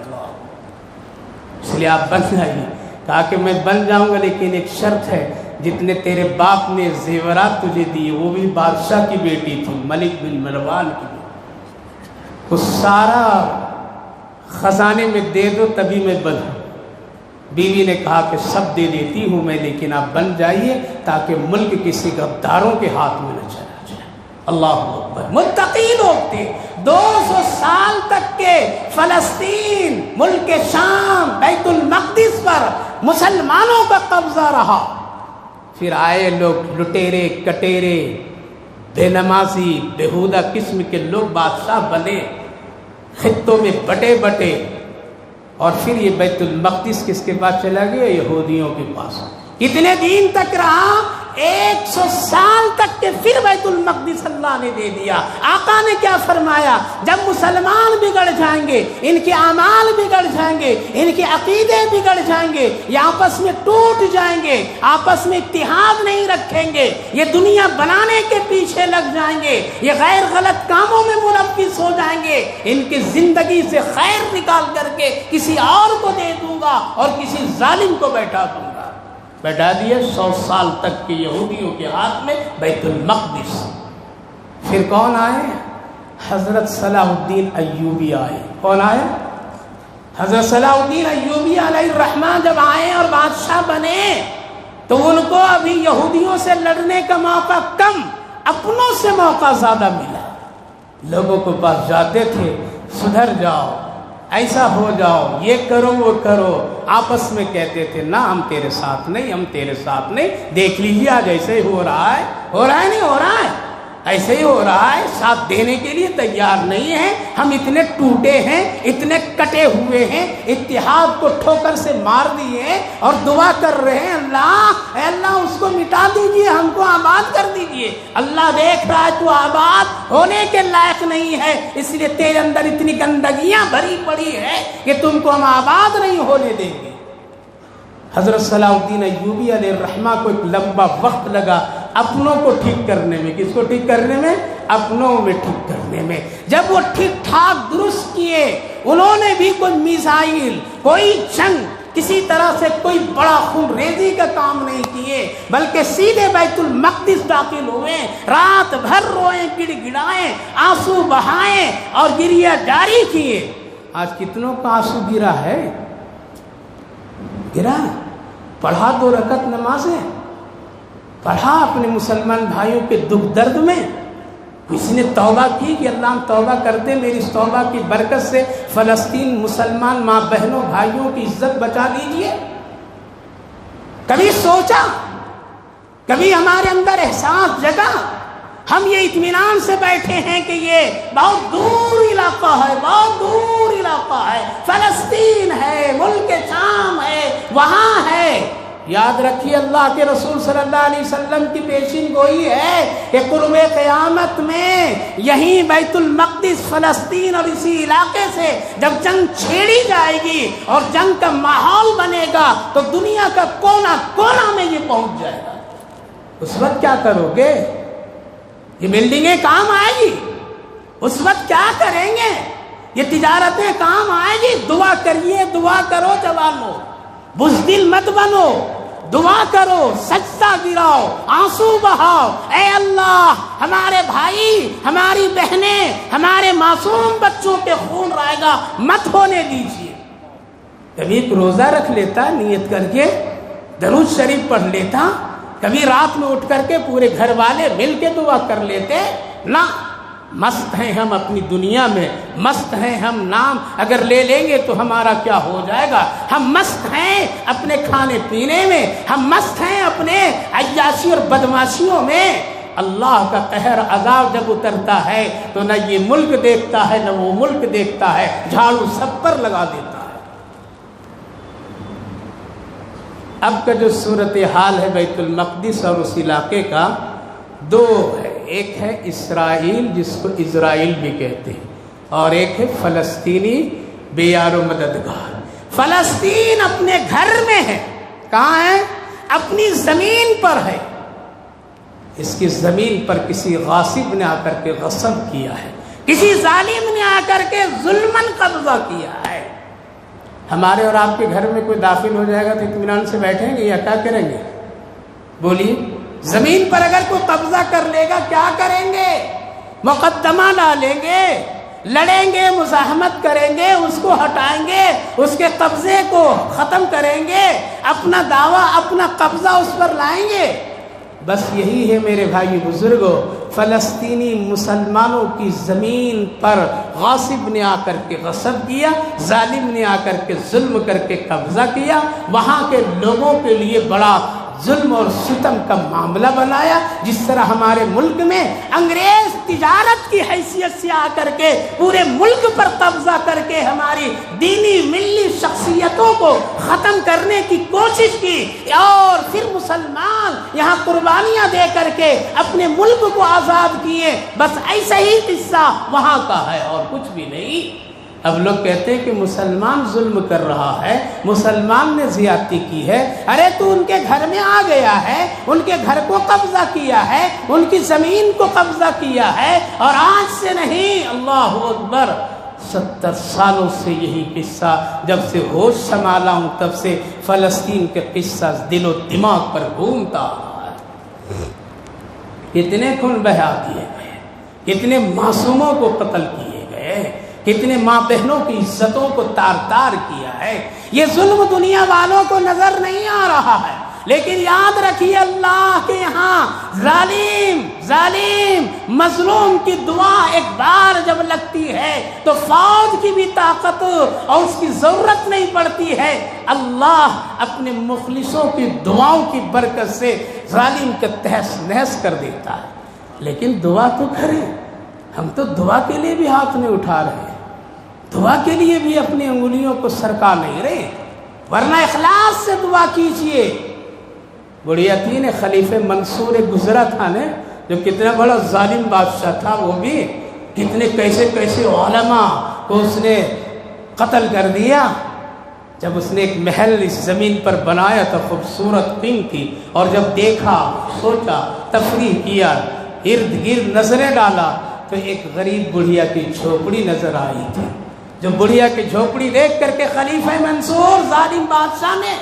اس لیے آپ بن جائیے۔ کہا کہ میں بن جاؤں گا لیکن ایک شرط ہے، جتنے تیرے باپ نے زیورات تجھے دیے وہ بھی بادشاہ کی بیٹی تھی، ملک بن مروان کی، وہ سارا خزانے میں دے دو تبھی میں بنوں۔ بیوی نے کہا کہ سب دے دیتی ہوں میں، لیکن آپ بن جائیے تاکہ ملک کسی غداروں کے ہاتھ میں نہ چلا جائے۔ اللہ اکبر۔ متقی لوگ تھے، 200 سال تک کے فلسطین، ملک شام، بیت المقدس پر مسلمانوں کا قبضہ رہا۔ پھر آئے لوگ لٹیرے کٹیرے بے نمازی بےہودہ قسم کے لوگ بادشاہ بنے، خطوں میں بٹے بٹے، اور پھر یہ بیت المقدس کس کے پاس چلا گیا؟ یہودیوں کے پاس۔ کتنے دن تک رہا؟ 100 سال تک کے پھر بیت المقدس اللہ نے دے دیا۔ آقا نے کیا فرمایا؟ جب مسلمان بگڑ جائیں گے، ان کے اعمال بگڑ جائیں گے، ان کے عقیدے بگڑ جائیں گے، یہ آپس میں ٹوٹ جائیں گے، آپس میں اتحاد نہیں رکھیں گے، یہ دنیا بنانے کے پیچھے لگ جائیں گے، یہ غیر غلط کاموں میں ملوث ہو جائیں گے، ان کی زندگی سے خیر نکال کر کے کسی اور کو دے دوں گا اور کسی ظالم کو بیٹھا دوں گا۔ بیٹھا دیے 100 سال تک کے یہودیوں کے ہاتھ میں بیت المقدس۔ پھر کون آئے؟ حضرت صلاح الدین ایوبی آئے۔ کون آئے؟ حضرت صلاح الدین ایوبی علیہ الرحمہ جب آئے اور بادشاہ بنے تو ان کو ابھی یہودیوں سے لڑنے کا موقع کم، اپنوں سے موقع زیادہ ملا۔ لوگوں کو پاس جاتے تھے، سدھر جاؤ، ایسا ہو جاؤ، یہ کرو وہ کرو، آپس میں کہتے تھے نہ ہم تیرے ساتھ نہیں، ہم تیرے ساتھ نہیں، دیکھ لیجیے آج ایسے ہی ہو رہا ہے، ہو رہا ہے نہیں ہو رہا ہے، ایسے ہی ہو رہا ہے، ساتھ دینے کے لیے تیار نہیں ہیں، ہم اتنے ٹوٹے ہیں، اتنے کٹے ہوئے ہیں، اتحاد کو ٹھوکر سے مار دیے ہیں اور دعا کر رہے ہیں اللہ اے اللہ اس کو مٹا دیجئے، ہم کو آباد کر دیجئے۔ اللہ دیکھ رہا ہے تو آباد ہونے کے لائق نہیں ہے، اس لیے تیرے اندر اتنی گندگیاں بھری پڑی ہے کہ تم کو ہم آباد نہیں ہونے دیں گے۔ حضرت صلاح الدین ایوبی علیہ الرحمہ کو ایک لمبا وقت لگا اپنوں کو ٹھیک کرنے میں۔ کس کو ٹھیک کرنے میں؟ اپنوں میں ٹھیک کرنے میں۔ جب وہ ٹھیک ٹھاک درست کیے، انہوں نے بھی کوئی میزائل، کوئی جنگ، کسی طرح سے کوئی بڑا خون ریزی کا کام نہیں کیے، بلکہ سیدھے بیت المقدس داخل ہوئے، رات بھر روئے، گڑ گڑائے، آنسو بہائے اور گریہ جاری کیے۔ آج کتنوں کا آنسو گرا ہے؟ گرا؟ پڑھا 2 رکعت نمازیں، پڑھا اپنے مسلمان بھائیوں کے دکھ درد میں، کسی نے توبہ کی کہ اللہ توبہ کرتے، میری اس توبہ کی برکت سے فلسطین مسلمان ماں بہنوں بھائیوں کی عزت بچا لیجئے؟ کبھی سوچا؟ کبھی ہمارے اندر احساس جگا؟ ہم یہ اطمینان سے بیٹھے ہیں کہ یہ بہت دور علاقہ ہے، بہت دور علاقہ ہے، فلسطین ہے، ملک شام ہے، وہاں ہے۔ یاد رکھیے اللہ کے رسول صلی اللہ علیہ وسلم کی پیشین گوئی ہے کہ قرب قیامت میں یہیں بیت المقدس فلسطین اور اسی علاقے سے جب جنگ چھیڑی جائے گی اور جنگ کا ماحول بنے گا تو دنیا کا کونا کونا میں یہ پہنچ جائے گا۔ اس وقت کیا کرو گے؟ یہ بلڈنگیں کام آئے گی؟ اس وقت کیا کریں گے؟ یہ تجارتیں کام آئے گی؟ دعا کریے، دعا کرو جوانوں، بزدل مت بنو، دعا کرو، سجدہ گراؤ، آنسو بہاؤ، اے اللہ ہمارے بھائی، ہماری بہنیں، ہمارے معصوم بچوں کے خون رائے گا مت ہونے دیجیے۔ کبھی ایک روزہ رکھ لیتا نیت کر کے، درود شریف پڑھ لیتا، کبھی رات میں اٹھ کر کے پورے گھر والے مل کے دعا کر لیتے نہ۔ مست ہیں ہم اپنی دنیا میں، مست ہیں ہم نام اگر لے لیں گے تو ہمارا کیا ہو جائے گا، ہم مست ہیں اپنے کھانے پینے میں، ہم مست ہیں اپنے عیاشی اور بدماشیوں میں۔ اللہ کا قہر عذاب جب اترتا ہے تو نہ یہ ملک دیکھتا ہے نہ وہ ملک دیکھتا ہے، جھاڑو سب پر لگا دیتا ہے۔ اب کا جو صورتحال ہے بیت المقدس اور اس علاقے کا، دو ہے، ایک ہے اسرائیل جس کو اسرائیل بھی کہتے ہیں، اور ایک ہے فلسطینی بے یار و مددگار۔ فلسطین اپنے گھر میں ہے، کہاں ہے؟ اپنی زمین پر ہے۔ اس کی زمین پر کسی غاصب نے آ کر کے غصب کیا ہے، کسی ظالم نے آ کر کے ظلماً قبضہ کیا ہے۔ ہمارے اور آپ کے گھر میں کوئی داخل ہو جائے گا تو اطمینان سے بیٹھیں گے یا کیا کریں گے؟ بولیے، زمین پر اگر کوئی قبضہ کر لے گا کیا کریں گے؟ مقدمہ ڈالیں گے، لڑیں گے، مزاحمت کریں گے، اس کو ہٹائیں گے، اس کے قبضے کو ختم کریں گے، اپنا دعویٰ اپنا قبضہ اس پر لائیں گے۔ بس یہی ہے میرے بھائی بزرگوں، فلسطینی مسلمانوں کی زمین پر غاصب نے آ کر کے غصب کیا، ظالم نے آ کر کے ظلم کر کے قبضہ کیا، وہاں کے لوگوں کے لیے بڑا ظلم اور ستم کا معاملہ بنایا۔ جس طرح ہمارے ملک میں انگریز تجارت کی حیثیت سے آ کر کے پورے ملک پر قبضہ کر کے ہماری دینی ملی شخصیتوں کو ختم کرنے کی کوشش کی، اور پھر مسلمان یہاں قربانیاں دے کر کے اپنے ملک کو آزاد کیے، بس ایسا ہی قصہ وہاں کا ہے اور کچھ بھی نہیں۔ اب لوگ کہتے ہیں کہ مسلمان ظلم کر رہا ہے، مسلمان نے زیادتی کی ہے۔ ارے تو ان کے گھر میں آ گیا ہے، ان کے گھر کو قبضہ کیا ہے، ان کی زمین کو قبضہ کیا ہے، اور آج سے نہیں، اللہ اکبر، 70 سالوں سے یہی قصہ، جب سے ہوش سنبھالا ہوں تب سے فلسطین کے قصہ دل و دماغ پر گھومتا آ رہا ہے۔ کتنے خون بہا کیے گئے، کتنے معصوموں کو قتل کیے گئے، کتنے ماں بہنوں کی عزتوں کو تار تار کیا ہے۔ یہ ظلم دنیا والوں کو نظر نہیں آ رہا ہے، لیکن یاد رکھیے اللہ کے یہاں ظالم مظلوم کی دعا ایک بار جب لگتی ہے تو فوج کی بھی طاقت اور اس کی ضرورت نہیں پڑتی ہے۔ اللہ اپنے مخلصوں کی دعاؤں کی برکت سے ظالم کا تہس نہس کر دیتا ہے۔ لیکن دعا تو کریں، ہم تو دعا کے لیے بھی ہاتھ نہیں اٹھا رہے ہیں، دعا کے لیے بھی اپنی انگلیوں کو سرکا نہیں رہے، ورنہ اخلاص سے دعا کیجئے۔ بڑھیا تین خلیفہ منصور گزرا تھا نا، جو کتنا بڑا ظالم بادشاہ تھا، وہ بھی کتنے کیسے علماء کو اس نے قتل کر دیا۔ جب اس نے ایک محل اس زمین پر بنایا تھا خوبصورت قیم کی، اور جب دیکھا، سوچا، تفریح کیا، ارد گرد نظریں ڈالا تو ایک غریب بڑھیا کی جھوپڑی نظر آئی تھی۔ جو بڑھیا کی جھوپڑی دیکھ کر کے خلیفہ منصور ظالم بادشاہ نے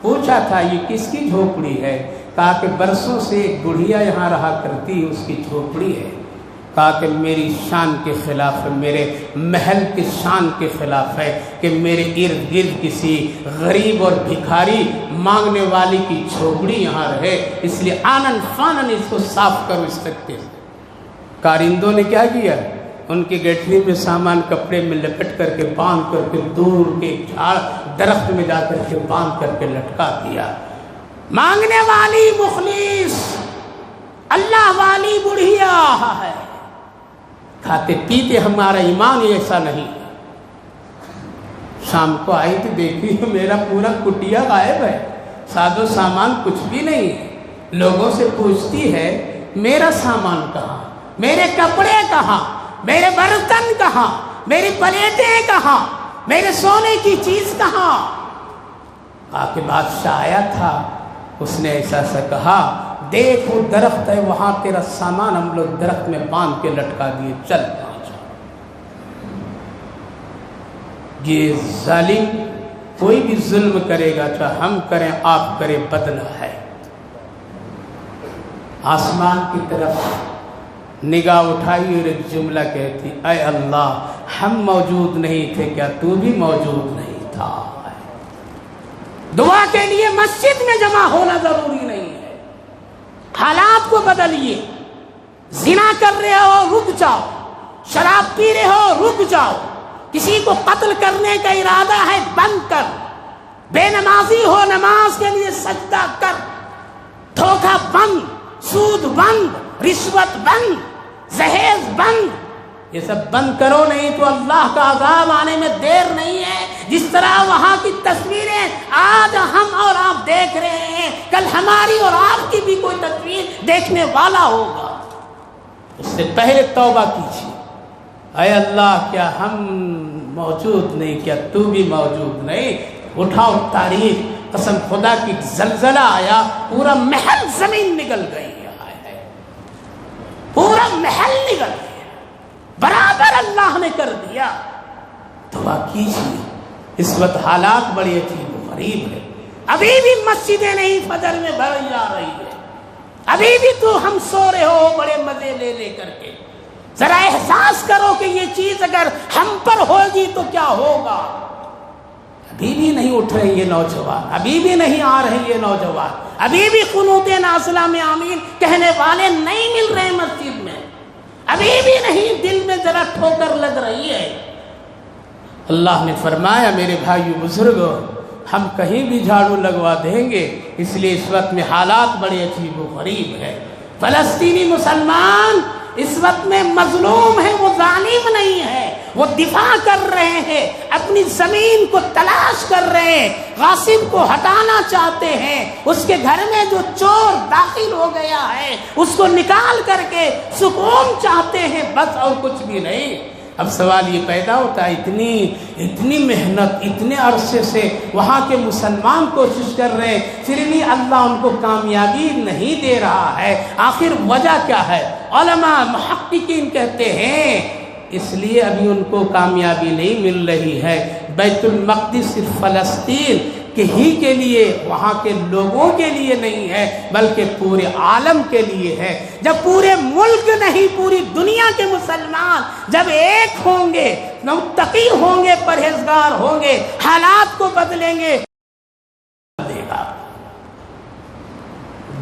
پوچھا تھا یہ کس کی جھوپڑی ہے؟ کہا کہ برسوں سے ایک بڑھیا یہاں رہا کرتی، اس کی جھوپڑی ہے۔ کہا کہ میری شان کے خلاف ہے، میرے محل کی شان کے خلاف ہے کہ میرے ارد گرد کسی غریب اور بھکاری مانگنے والی کی جھوپڑی یہاں رہے، اس لیے آنن فانن اس کو صاف کرو اس تکتے سے۔ کارندوں نے کیا کیا؟ ان کی گٹھری میں سامان کپڑے میں لپٹ کر کے باندھ کر کے دور کے جھاڑ درخت میں جا کر کے باندھ کر کے لٹکا دیا۔ مانگنے والی مخلص، اللہ والی بڑھیا ہے، کھاتے پیتے ہمارا ایمان ایسا نہیں ہے۔ شام کو آئی تو دیکھی میرا پورا کٹیا غائب ہے، ساز و سامان کچھ بھی نہیں ہے۔ لوگوں سے پوچھتی ہے میرا سامان کہاں، میرے کپڑے کہاں، میرے برتن کہاں، میری پلیٹیں کہاں، میرے سونے کی چیز کہاں؟ کہا کہ بادشاہ آیا تھا، اس نے ایسا سا کہا دیکھ وہ درخت ہے وہاں تیرا سامان ہم لوگ درخت میں باندھ کے لٹکا دیے، چل پہنچا۔ یہ ظالم کوئی بھی ظلم کرے گا، چاہے ہم کریں آپ کریں، بدلہ ہے۔ آسمان کی طرف نگاہ اٹھائی اور ایک جملہ کہتی، اے اللہ ہم موجود نہیں تھے کیا تو بھی موجود نہیں تھا؟ دعا کے لیے مسجد میں جمع ہونا ضروری نہیں ہے، حالات کو بدلیے۔ زنا کر رہے ہو رک جاؤ، شراب پی رہے ہو رک جاؤ، کسی کو قتل کرنے کا ارادہ ہے بند کر، بے نمازی ہو نماز کے لیے سجدہ کر، دھوکہ بند، سود بند، رشوت بند، جہیز بند، یہ سب بند کرو، نہیں تو اللہ کا عذاب آنے میں دیر نہیں ہے۔ جس طرح وہاں کی تصویریں آج ہم اور آپ دیکھ رہے ہیں، کل ہماری اور آپ کی بھی کوئی تصویر دیکھنے والا ہوگا۔ اس سے پہلے توبہ کیجیے، اے اللہ کیا ہم موجود نہیں، کیا تو بھی موجود نہیں؟ اٹھاؤ تاریخ، قسم خدا کی زلزلہ آیا، پورا محل زمین نگل گئی، پورا محل نگل گیا، برابر اللہ نے کر دیا۔ دعا کیجیے، اس وقت حالات بڑی عجیب و غریب ہے، ابھی بھی مسجدیں نہیں فجر میں بھری جا رہی ہے، ابھی بھی تو ہم سو رہے ہو بڑے مزے لے لے کر کے۔ ذرا احساس کرو کہ یہ چیز اگر ہم پر ہوگی تو کیا ہوگا۔ ابھی بھی نہیں اٹھ رہے یہ نوجوان، ابھی بھی نہیں آ رہے یہ نوجوان، ابھی بھی قنوت نازلہ میں آمین کہنے والے نہیں مل رہے مسجد میں، ابھی بھی نہیں دل میں ذرا ٹھوکر لگ رہی ہے۔ اللہ نے فرمایا میرے بھائیو بزرگوں، ہم کہیں بھی جھاڑو لگوا دیں گے، اس لیے اس وقت میں حالات بڑے عجیب و غریب ہے۔ فلسطینی مسلمان اس وقت میں مظلوم ہے، وہ ظالم نہیں ہے، وہ دفاع کر رہے ہیں، اپنی زمین کو تلاش کر رہے ہیں، غاصب کو ہٹانا چاہتے ہیں، اس کے گھر میں جو چور داخل ہو گیا ہے اس کو نکال کر کے سکون چاہتے ہیں، بس اور کچھ بھی نہیں۔ اب سوال یہ پیدا ہوتا ہے، اتنی محنت اتنے عرصے سے وہاں کے مسلمان کوشش کر رہے ہیں، پھر بھی اللہ ان کو کامیابی نہیں دے رہا ہے، آخر وجہ کیا ہے؟ علماء محققین کہتے ہیں اس لیے ابھی ان کو کامیابی نہیں مل رہی ہے۔ بیت المقدس صرف فلسطین ہی کے لیے، وہاں کے لوگوں کے لیے نہیں ہے بلکہ پورے عالم کے لیے ہے۔ جب پورے ملک نہیں پوری دنیا کے مسلمان جب ایک ہوں گے، متقی ہوں گے، پرہیزگار ہوں گے، حالات کو بدلیں گے۔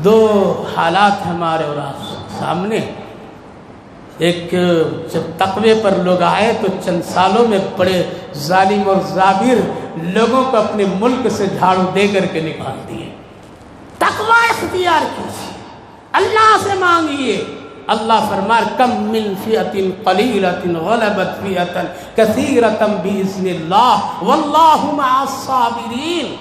دو حالات ہمارے اور آپ سامنے، ایک جب تقوی پر لوگ آئے تو چند سالوں میں بڑے ظالم اور جابر لوگوں کو اپنے ملک سے جھاڑو دے کر کے نکال دیے۔ تقوی اختیار کیجیے، اللہ سے مانگیے۔ اللہ فرمائے کم من فئۃ قلیلۃ غلبت فئۃ کثیرۃ باذن اللہ واللہ مع الصابرین۔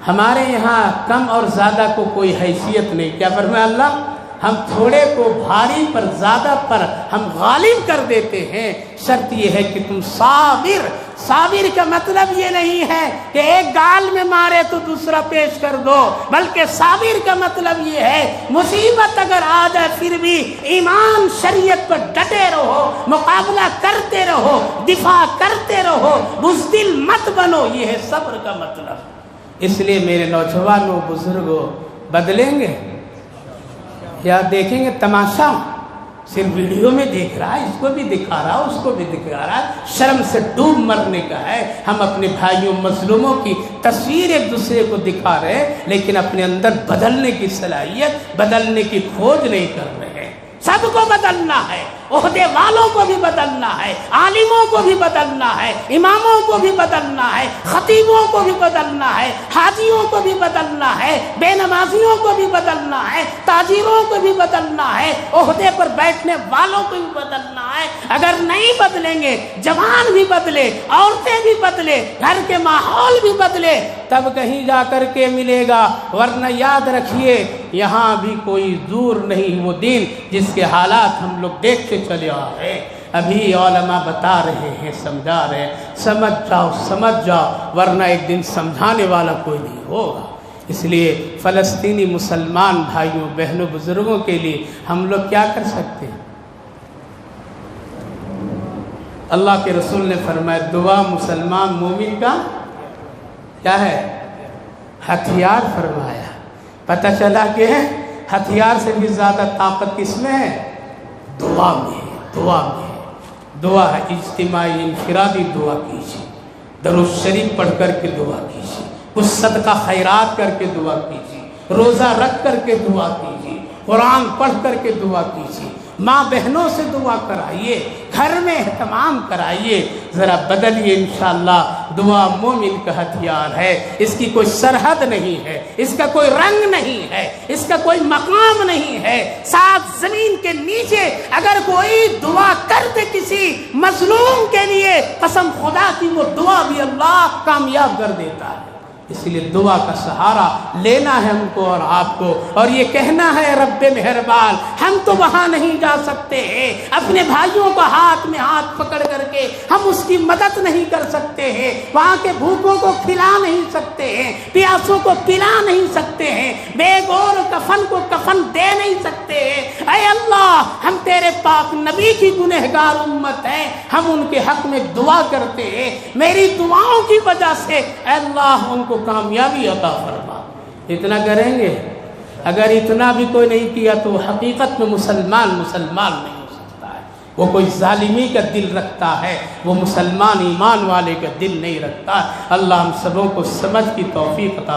ہمارے یہاں کم اور زیادہ کو کوئی حیثیت نہیں، کیا فرمایا اللہ؟ ہم تھوڑے کو بھاری پر زیادہ پر ہم غالب کر دیتے ہیں، شرط یہ ہے کہ تم صابر۔ صابر کا مطلب یہ نہیں ہے کہ ایک گال میں مارے تو دوسرا پیش کر دو، بلکہ صابر کا مطلب یہ ہے مصیبت اگر آ جائے پھر بھی ایمان شریعت پر ڈٹے رہو، مقابلہ کرتے رہو، دفاع کرتے رہو، بزدل مت بنو، یہ ہے صبر کا مطلب۔ اس لیے میرے نوجوانوں بزرگوں، بدلیں گے یا دیکھیں گے تماشا؟ صرف ویڈیو میں دیکھ رہا ہے، اس کو بھی دکھا رہا ہے، اس کو بھی دکھا رہا ہے، شرم سے ڈوب مرنے کا ہے۔ ہم اپنے بھائیوں مظلوموں کی تصویر ایک دوسرے کو دکھا رہے ہیں، لیکن اپنے اندر بدلنے کی صلاحیت، بدلنے کی کھوج نہیں کر رہے ہیں۔ سب کو بدلنا ہے، عہدے والوں کو بھی بدلنا ہے، عالموں کو بھی بدلنا ہے، اماموں کو بھی بدلنا ہے، خطیبوں کو بھی بدلنا ہے، حاجیوں کو بھی بدلنا ہے، بے نمازیوں کو بھی بدلنا ہے، تاجروں کو بھی بدلنا ہے، عہدے پر بیٹھنے والوں کو بھی بدلنا ہے۔ اگر نہیں بدلیں گے، جوان بھی بدلے، عورتیں بھی بدلے، گھر کے ماحول بھی بدلے، تب کہیں جا کر کے ملے گا، ورنہ یاد رکھیے یہاں بھی کوئی دور نہیں وہ دین جس کے حالات ہم لوگ دیکھتے چلے آ رہے ہیں۔ ابھی علماء بتا رہے ہیں، سمجھا رہے ہیں، سمجھ جاؤ ورنہ ایک دن سمجھانے والا کوئی نہیں ہوگا۔ اس لیے فلسطینی مسلمان بھائیوں بہنوں بزرگوں کے لیے ہم لوگ کیا کر سکتے ہیں؟ اللہ کے رسول نے فرمایا دعا مسلمان مومن کا کیا ہے؟ ہتھیار فرمایا۔ پتہ چلا کہ ہتھیار سے بھی زیادہ طاقت کس میں ہے؟ دعا میں ہے، دعا میں ہے۔ دعا ہے اجتماعی انفرادی دعا کیجیے، درود شریف پڑھ کر کے دعا کیجیے، کچھ صدقہ خیرات کر کے دعا کیجیے، روزہ رکھ کر کے دعا کیجیے، قرآن پڑھ کر کے دعا کیجیے، ماں بہنوں سے دعا کرائیے، گھر میں اہتمام کرائیے، ذرا بدلیے انشاءاللہ۔ دعا مومن کا ہتھیار ہے، اس کی کوئی سرحد نہیں ہے، اس کا کوئی رنگ نہیں ہے، اس کا کوئی مقام نہیں ہے۔ سات زمین کے نیچے اگر کوئی دعا کر دے کسی مظلوم کے لیے، قسم خدا کی وہ دعا بھی اللہ کامیاب کر دیتا ہے۔ اس لیے دعا کا سہارا لینا ہے ہم کو اور آپ کو، اور یہ کہنا ہے رب مہربان ہم تو وہاں نہیں جا سکتے ہیں، اپنے بھائیوں کو ہاتھ میں ہاتھ پکڑ کر کے ہم اس کی مدد نہیں کر سکتے ہیں، وہاں کے بھوکوں کو کھلا نہیں سکتے ہیں، پیاسوں کو پلا نہیں سکتے ہیں، بے گور کفن کو کفن دے نہیں سکتے ہیں۔ اے اللہ ہم تیرے پاک نبی کی گنہگار امت ہیں، ہم ان کے حق میں دعا کرتے ہیں، میری دعاؤں کی وجہ سے اے اللہ ان کو کامیابی عطا فرما۔ اتنا کریں گے؟ اگر اتنا بھی کوئی نہیں کیا تو حقیقت میں مسلمان نہیں ہو سکتا ہے۔ وہ کوئی ظالمی کا دل رکھتا ہے، وہ مسلمان ایمان والے کا دل نہیں رکھتا۔ اللہ ہم سبوں کو سمجھ کی توفیق عطا